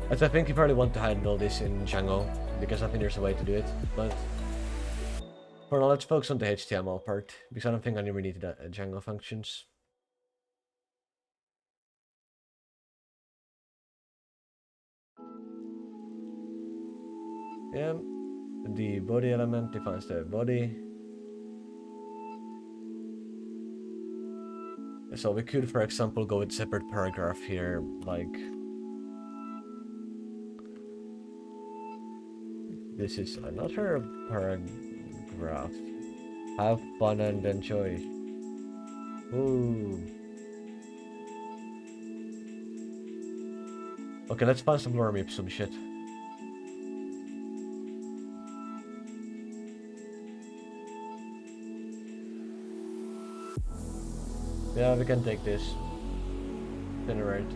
As I think you probably want to handle this in Django because I think there's a way to do it, but for now let's focus on the HTML part because I don't think I ever needed Django functions. Yeah, the body element defines the body. So we could, for example, go with separate paragraph here, like this is another paragraph. Have fun and enjoy. Ooh. Okay, let's find some more Ipsum shit. Yeah, we can take this. Generate.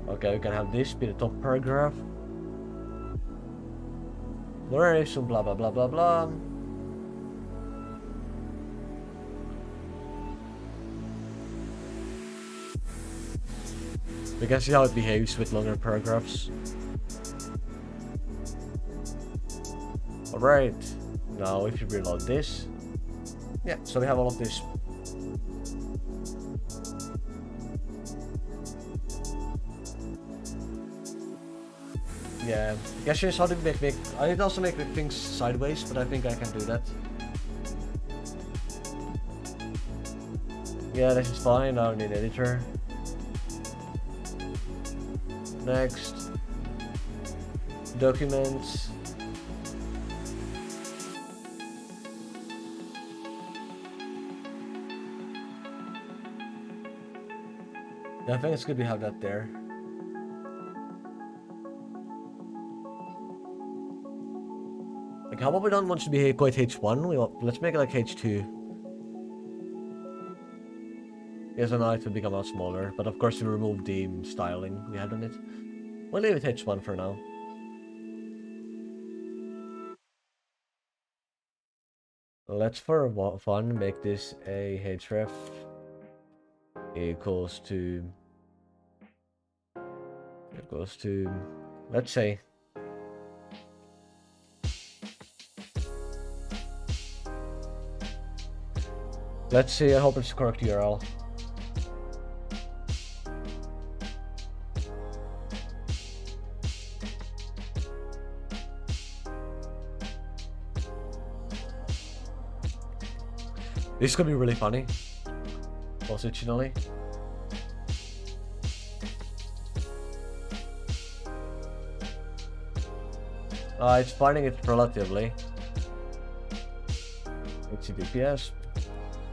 Okay, we can have this be the top paragraph. Narration, blah blah blah blah blah. We can see how it behaves with longer paragraphs. Alright, now if you reload this. Yeah, so we have all of this. Yeah, the question is how to make I need also make things sideways, but I think I can do that. Yeah, this is fine, I don't need editor. Next. Documents. Yeah, I think it's good we have that there. Like, how about we don't want to be quite H1? Let's make it like H2. Yes, and now it will become a lot smaller, but of course we remove the styling we had on it. We'll leave it H1 for now. Let's, for fun, make this a href equals to, let's say, I hope it's the correct URL. This is gonna be really funny. Positionally. It's finding it relatively. HTTPS.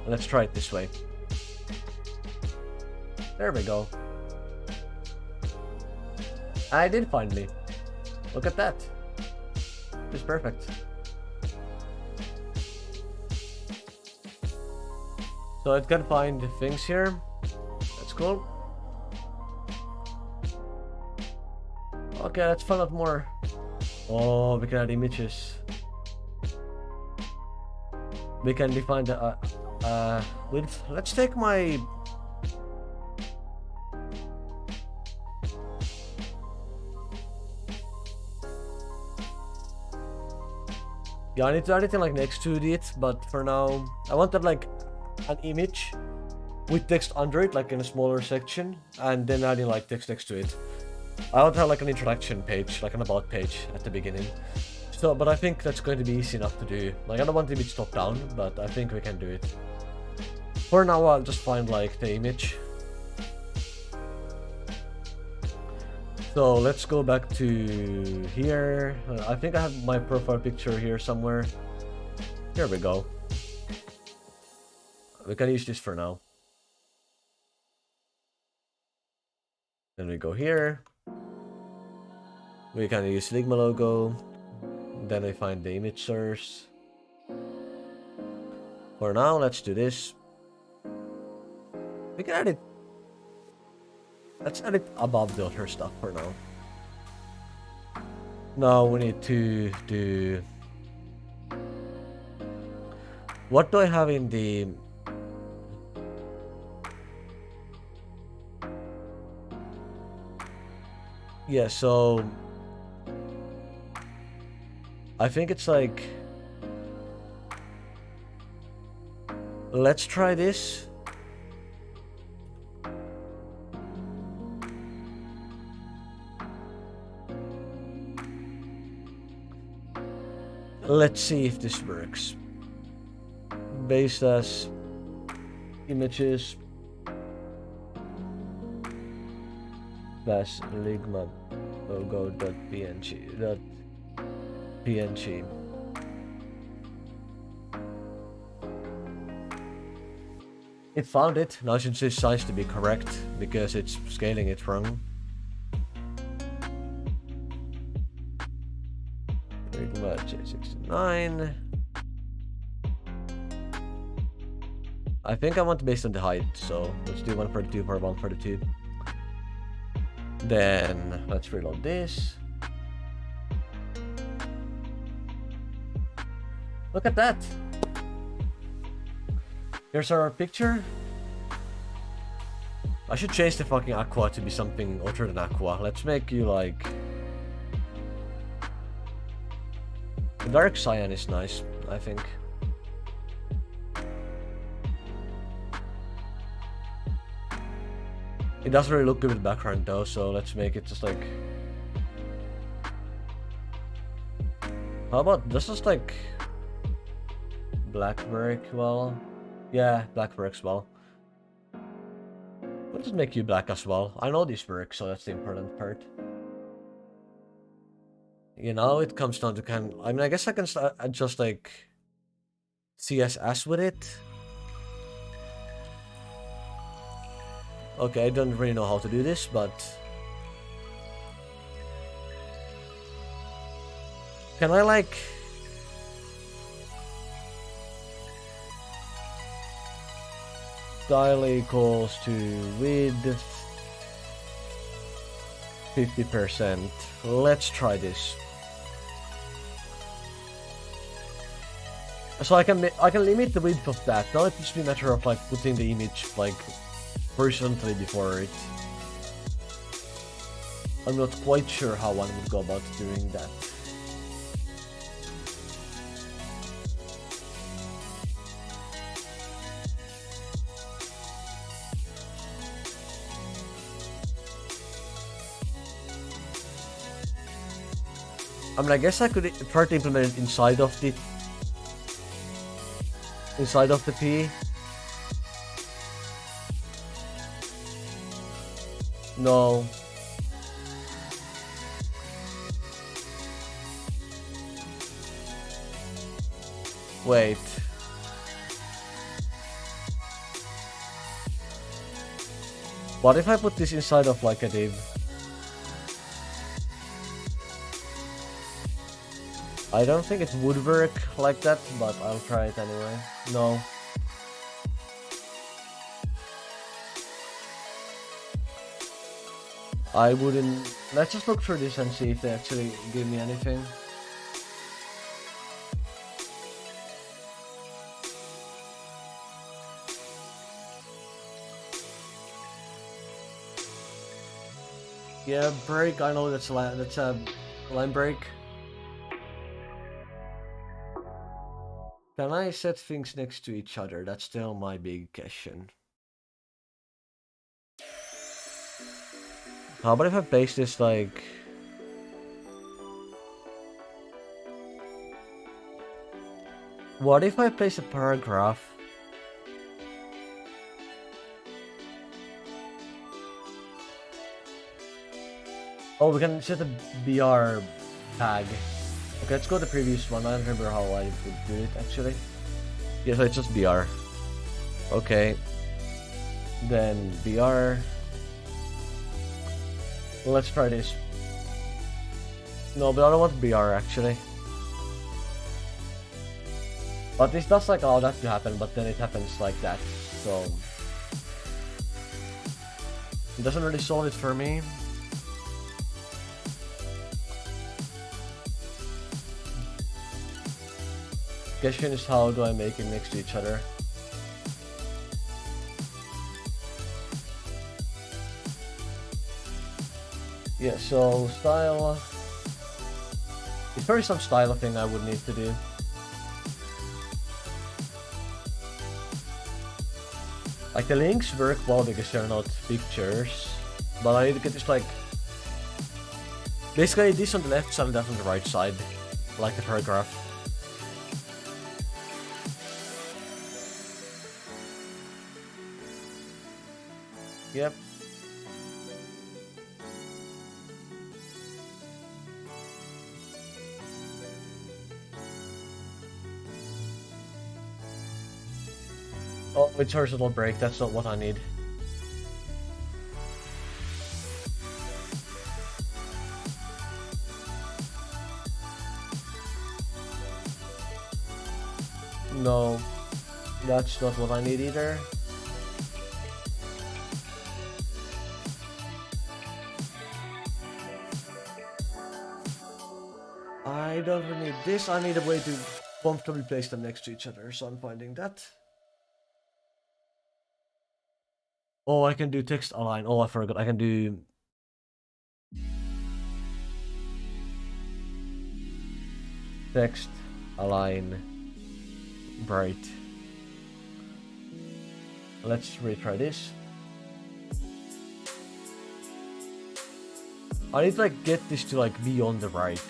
Let's try it this way. There we go. I did find me. Look at that. It's perfect. So it can find things here. That's cool. Okay, let's find out more. Oh, we can add images. We can define the let's take my yeah, I need to add it in like next to it, but for now I wanted like an image with text under it, like in a smaller section, and then adding like text next to it. I want to have like an introduction page, like an about page at the beginning. So, but I think that's going to be easy enough to do. Like, I don't want the image top down, but I think we can do it. For now, I'll just find like the image. So let's go back to here. I think I have my profile picture here somewhere. Here we go. We can use this for now. Then we go here. We can use Ligma logo. Then I find the image source. For now, let's do this. We can add it. Let's add it above the other stuff for now. Now we need to do. What do I have in the? Yeah, so I think it's like, let's try this. Let's see if this works. Based as images / ligma logo.png. It found it. Now it should say size to be correct because it's scaling it wrong. Ligma J69. I think I want to based on the height, so let's do 1 for the 2 for 1 for the 2. Then let's reload this. Look at that! Here's our picture. I should change the fucking aqua to be something other than aqua. Let's make you like... Dark cyan is nice, I think. It doesn't really look good with background though, so let's make it just like... How about this is like... Black brick, well... Yeah, black bricks, well. We'll just make you black as well. I know these bricks, so that's the important part. You know, it comes down to kind of... I mean, I guess I can adjust like... CSS with it. Okay, I don't really know how to do this, but... Can I like... Style equals to width 50%. Let's try this. So I can limit the width of that. Now it's just a matter of like putting the image like horizontally before it. I'm not quite sure how one would go about doing that. I mean, I guess I could try to implement it inside of the P. No. Wait. What if I put this inside of like a div? I don't think it would work like that, but I'll try it anyway. No. I wouldn't... Let's just look through this and see if they actually give me anything. Yeah, break, I know that's a line break. Can I set things next to each other? That's still my big question. How about if I paste this like... What if I place a paragraph? Oh, we can set a BR tag. Okay, let's go to the previous one. I don't remember how I would do it actually. Yeah, so it's just BR. Okay. Then BR. Well, let's try this. No, but I don't want BR actually. But this does like allow that to happen, but then it happens like that. So it doesn't really solve it for me. Question is, how do I make it next to each other? Yeah, so style. It's probably some style thing I would need to do. Like the links work well because they're not pictures, but I need to get this like basically this on the left side and that on the right side, like the paragraph. Yep. Oh, it's horizontal break, that's not what I need. No. That's not what I need either. I don't really need this. I need a way to comfortably place them next to each other, so I'm finding that. Oh, I can do text align. Oh, I forgot. I can do text align bright. Let's retry this. I need to like get this to like be on the right.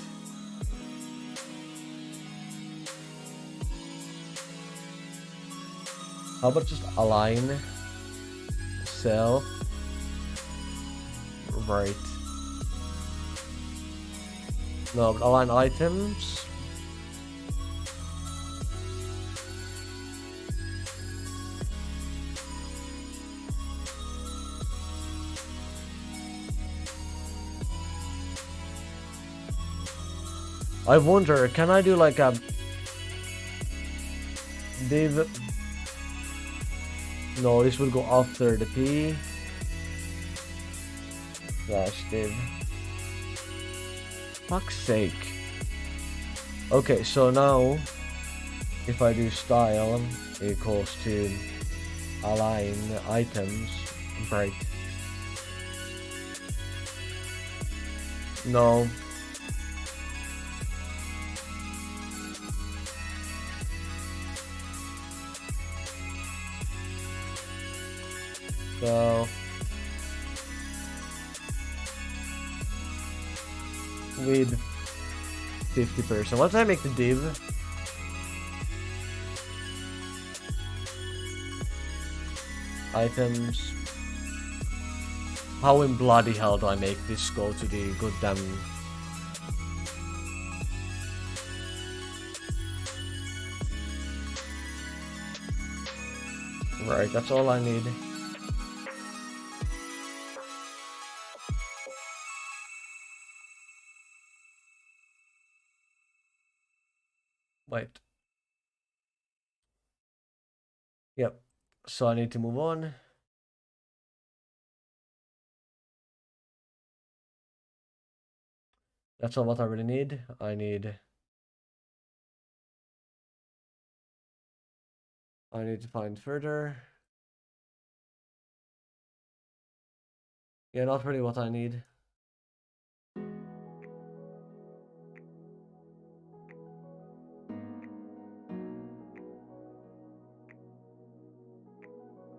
How about just align cell right? No, but align items. I wonder, can I do like a div? No, this would go after the P. Slash div. Fuck's sake. Okay, so now if I do style equals to align items bright. No. So with 50%. Once I make the div, items. How in bloody hell do I make this go to the goddamn? Right, that's all I need. Wait. Yep. So I need to move on. That's all what I really need. I need to find further. Yeah, not really what I need.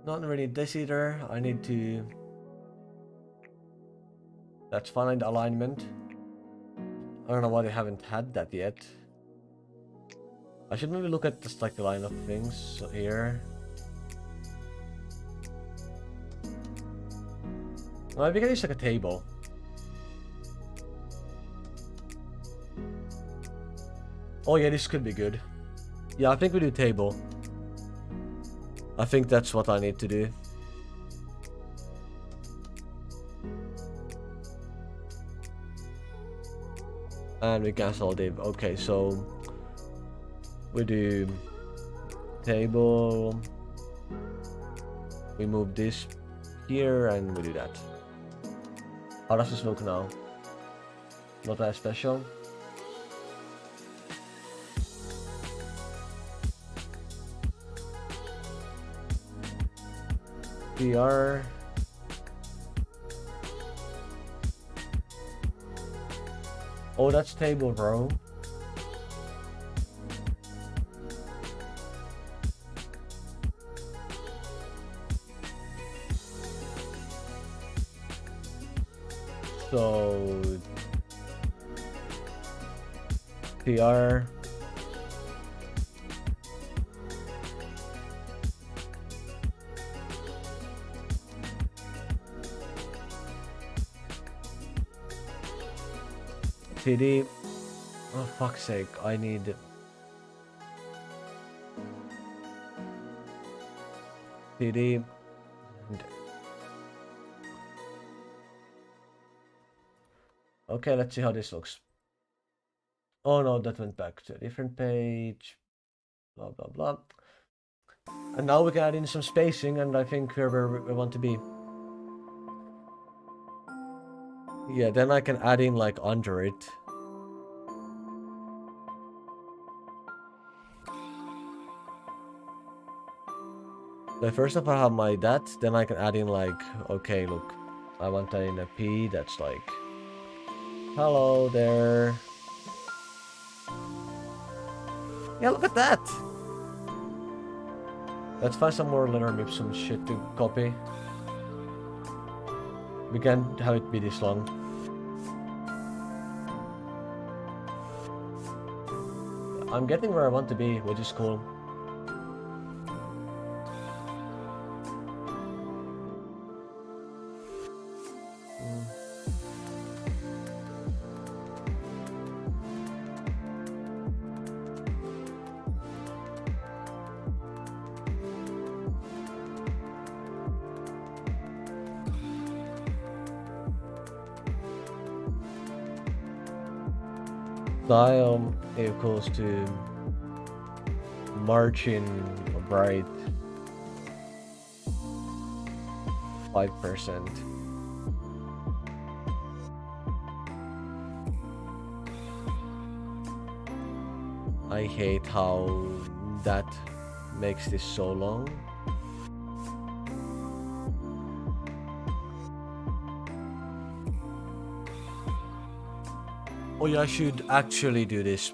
Not really this either. I need to. That's fine. Alignment. I don't know why they haven't had that yet. I should maybe look at just like the line of things here. Well, we can use like a table. Oh yeah, this could be good. Yeah, I think we do table. I think that's what I need to do. And we cancel div. Okay, so we do table. We move this here and we do that. How does this look now? Not that special. PR. Oh, that's table, bro. So PR. TD. Oh, fuck's sake, I need TD. Okay, let's see how this looks. Oh no, that went back to a different page. Blah blah blah. And now we can add in some spacing, and I think we're where we want to be. Yeah, then I can add in like under it. But first if I have my that, then I can add in like, okay, look, I want that in a P that's like, hello there. Yeah, look at that. Let's find some more Lorem Ipsum shit to copy. We can't have it be this long. I'm getting where I want to be, which is cool. Style equals to margin right 5%. I hate how that makes this so long. Oh yeah, I should actually do this.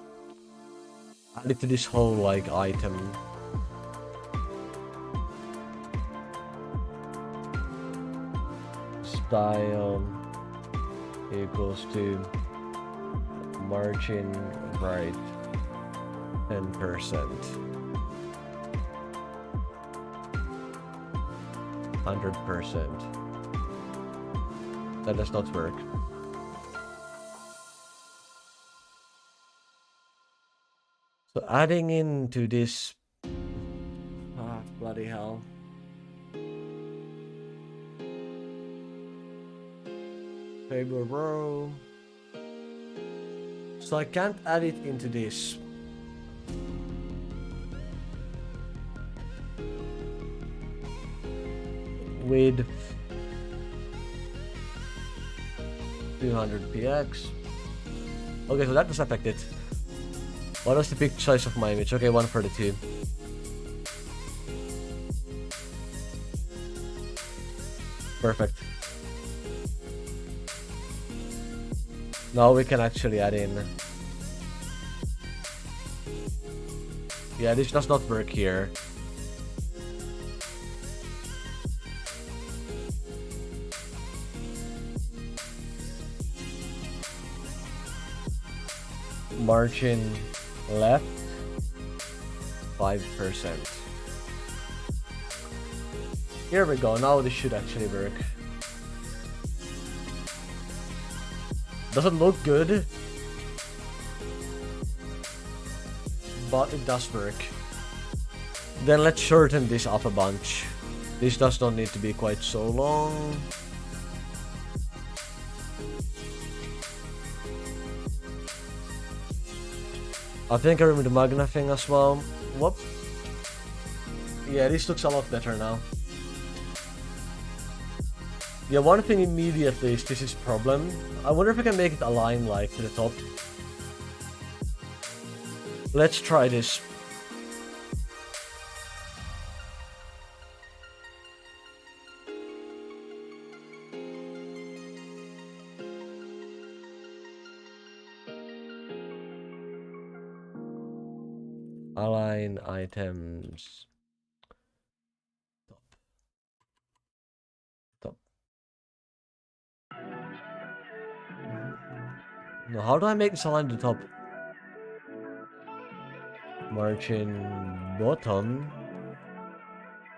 Add it to this whole like item. Style equals to margin right 10%. 100%. That does not work. So adding into this, bloody hell. Table row. So I can't add it into this. With 200 px. Okay, so that does affect it. What was the peak size of my image? Okay, 142. Perfect. Now we can actually add in. Yeah, this does not work here. Margin left 5%. Here we go, now this should actually work. Doesn't look good, but it does work. Then let's shorten this up a bunch. This does not need to be quite so long. I think I remove the magna thing as well. Whoop. Yeah, this looks a lot better now. Yeah, one thing immediately is this is problem. I wonder if I can make it align like to the top. Let's try this. Align items. Top. No, how do I make this align to the top? Margin bottom.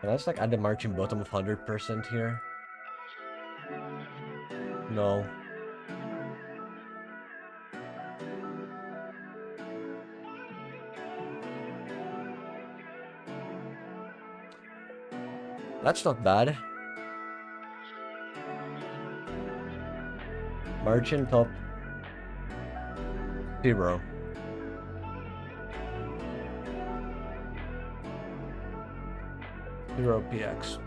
Can I just like add the margin bottom of 100% here? No. That's not bad. Margin top 0. 0px.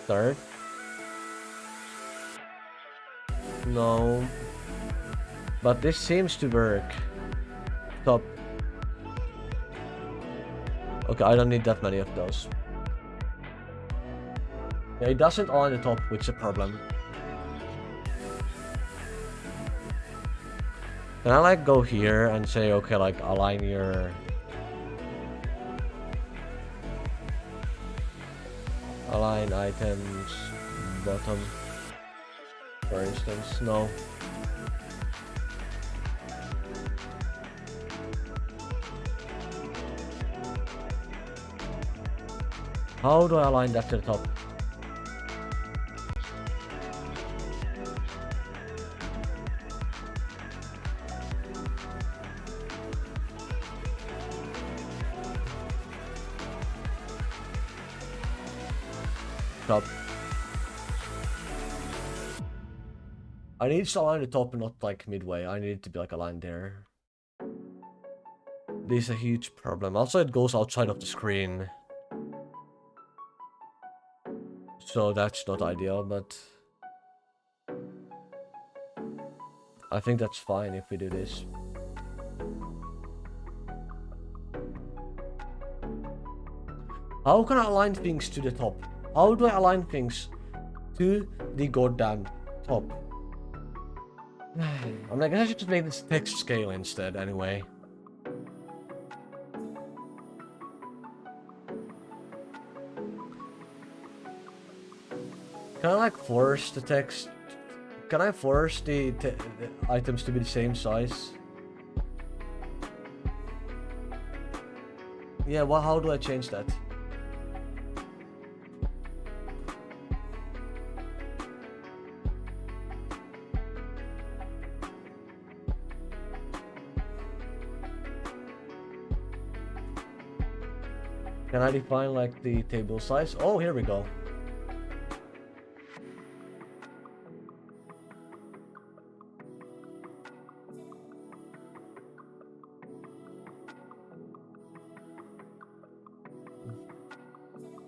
Third? No. But this seems to work. Top. Okay, I don't need that many of those. Yeah, it doesn't align the top, which is a problem. Can I like go here and say, okay, like align your... Align items bottom, for instance? No. How do I align that to the top? Top. I need to align the top, not like midway. I need it to be like aligned there. This is a huge problem. Also, it goes outside of the screen. So that's not ideal, but... I think that's fine if we do this. How can I align things to the top? How do I align things to the goddamn top? I mean, I guess I should just make this text scale instead, anyway. Can I like force the text? Can I force the items to be the same size? Yeah, well, how do I change that? Can I define like the table size? Oh, here we go.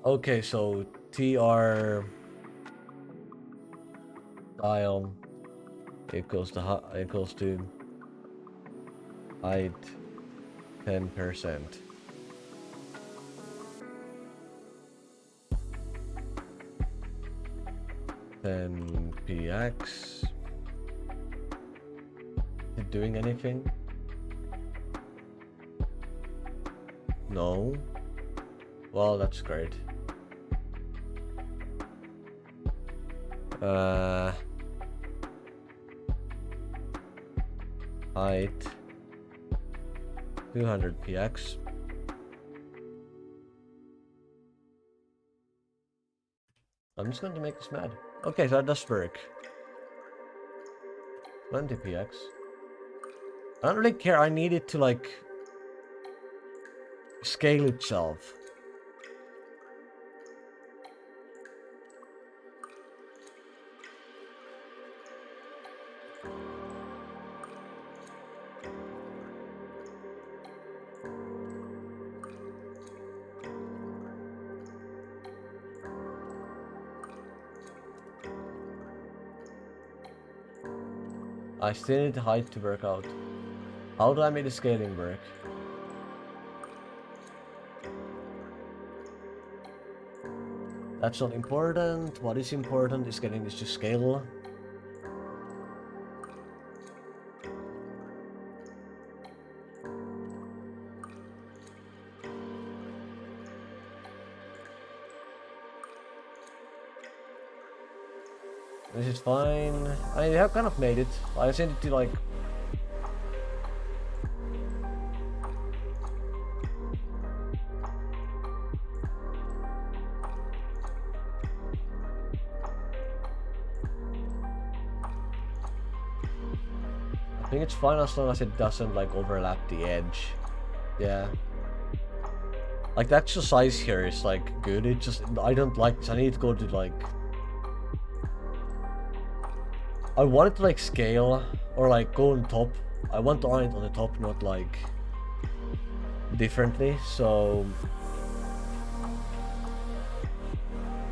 Okay, so tr style equals to height 10%. Then px. Is it doing anything? No. Well, that's great. Height 200px. I'm just going to make this mad. Okay, so that does work. 20px. I don't really care. I need it to like scale itself. I still need the height to work out. How do I make the scaling work? That's not important. What is important is getting this to scale. This is fine. I have kind of made it. I just need to like... I think it's fine as long as it doesn't like overlap the edge. Yeah. Like the actual size here is like good. It just I don't like this. I need to go to like I want it to like scale or like go on top. I want to align it on the top, not like differently. So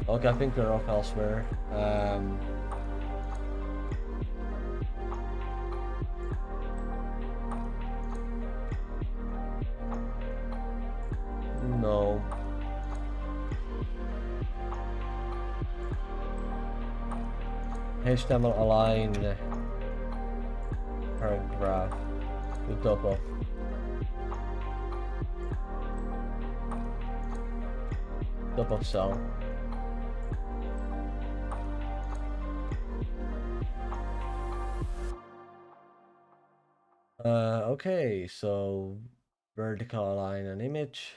okay, I think we're off elsewhere. No. HTML align paragraph to top of cell. Okay, so vertical align an image.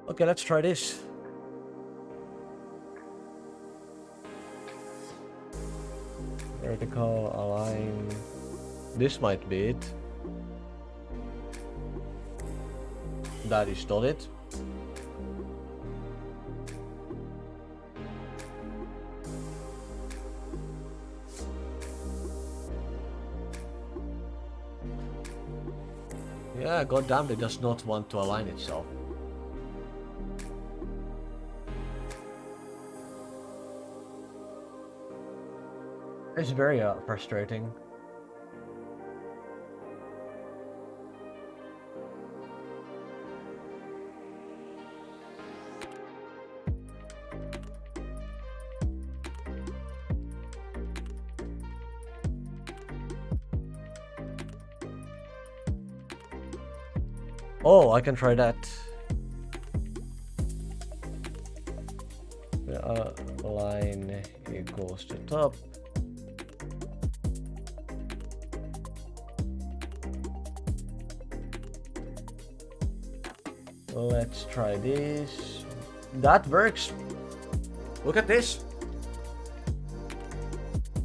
Okay, let's try this. Vertical align. This might be it. That is not it. Yeah, goddamn, it does not want to align itself. It's very frustrating. Oh, I can try that. Align equals to top. Let's try this. That works. Look at this.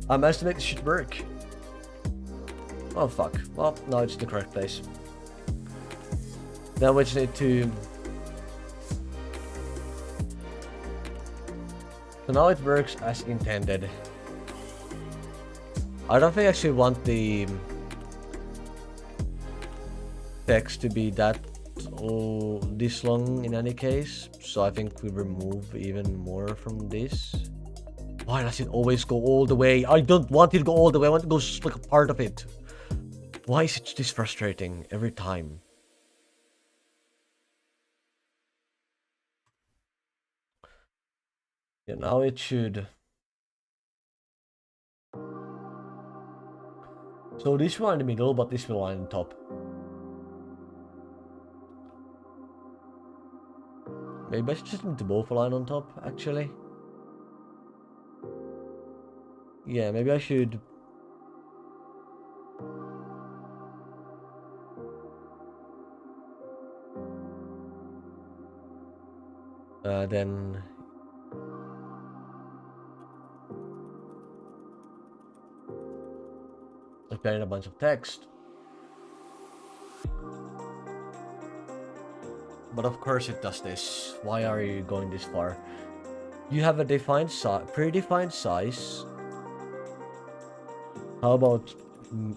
I managed to make this shit work. Oh fuck. Well, now it's the correct place. Now we just need to... So now it works as intended. I don't think I actually want the text to be that this long in any case, so I think we remove even more from this. Why does it always go all the way? I don't want it to go all the way. I want it to go just like a part of it. Why is it this frustrating every time? Yeah, now it should. So this will line in the middle, but this will line on top. Maybe I should just need to both align on top, actually. Yeah, maybe I should. Then applying a bunch of text. But of course it does this. Why are you going this far? You have a defined predefined size. How about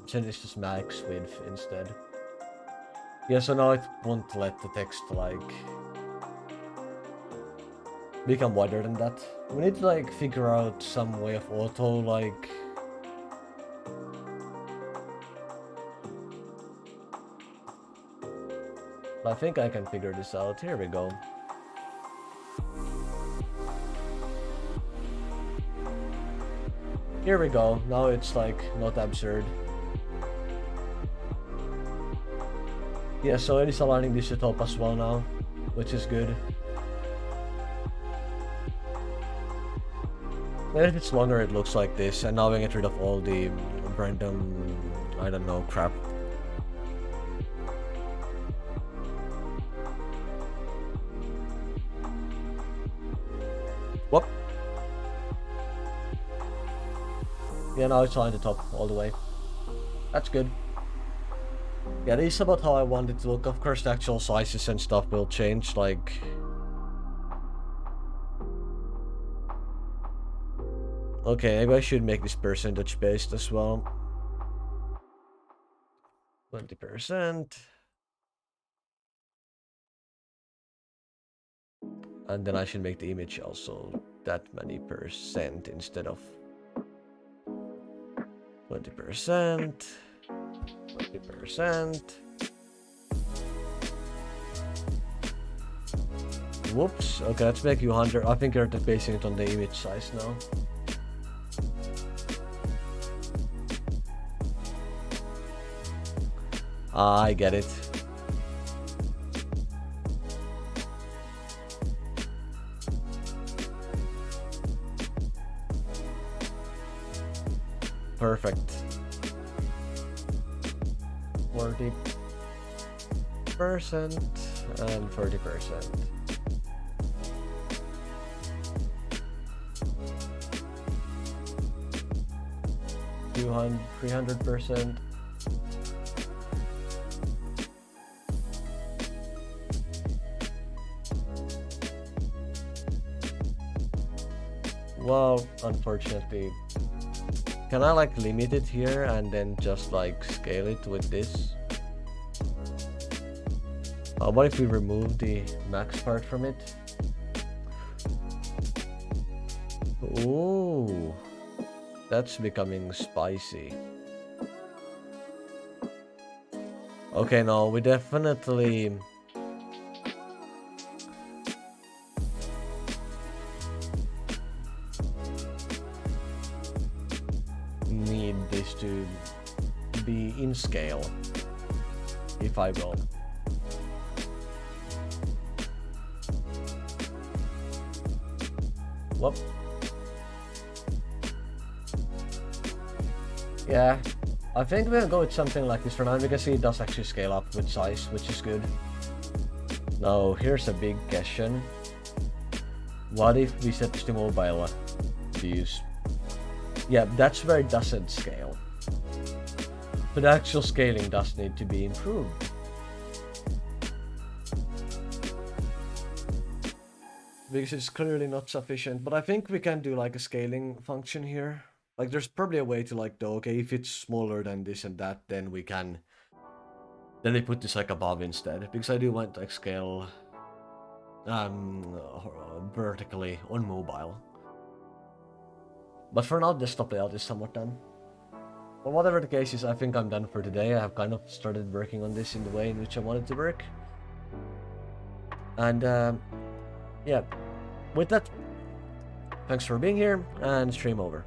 send this to max width instead? Yeah, so now it won't let the text like become wider than that. We need to like figure out some way of auto like I think I can figure this out. Here we go. Here we go. Now it's like not absurd. Yeah, so it is aligning this to top as well now, which is good. And if it's longer, it looks like this. And now we get rid of all the random, I don't know, crap. Whoop. Yeah, now it's on the top all the way. That's good. Yeah, this is about how I want it to look. Of course, the actual sizes and stuff will change, like... Okay, maybe I should make this percentage based as well. 20%. And then I should make the image also that many percent instead of 20%. 20%. Whoops. Okay, let's make you 100. I think you're basing it on the image size now. I get it. Perfect. 40% and 40%. 300%. Well, unfortunately, can I like limit it here and then just like scale it with this? What if we remove the max part from it? Ooh, that's becoming spicy. Okay, no, we definitely... need this to be in scale, if I will. Whoop. Yeah, I think we'll go with something like this for now. We can see it does actually scale up with size, which is good. Now, here's a big question. What if we set this to mobile views? Yeah, that's where it doesn't scale. But the actual scaling does need to be improved. Because it's clearly not sufficient, but I think we can do like a scaling function here. Like there's probably a way to like do, okay, if it's smaller than this and that, then we can... Then we put this like above instead. Because I do want to like scale vertically on mobile. But for now, desktop layout is somewhat done. But whatever the case is, I think I'm done for today. I have kind of started working on this in the way in which I wanted to work. And yeah, with that, thanks for being here, and stream over.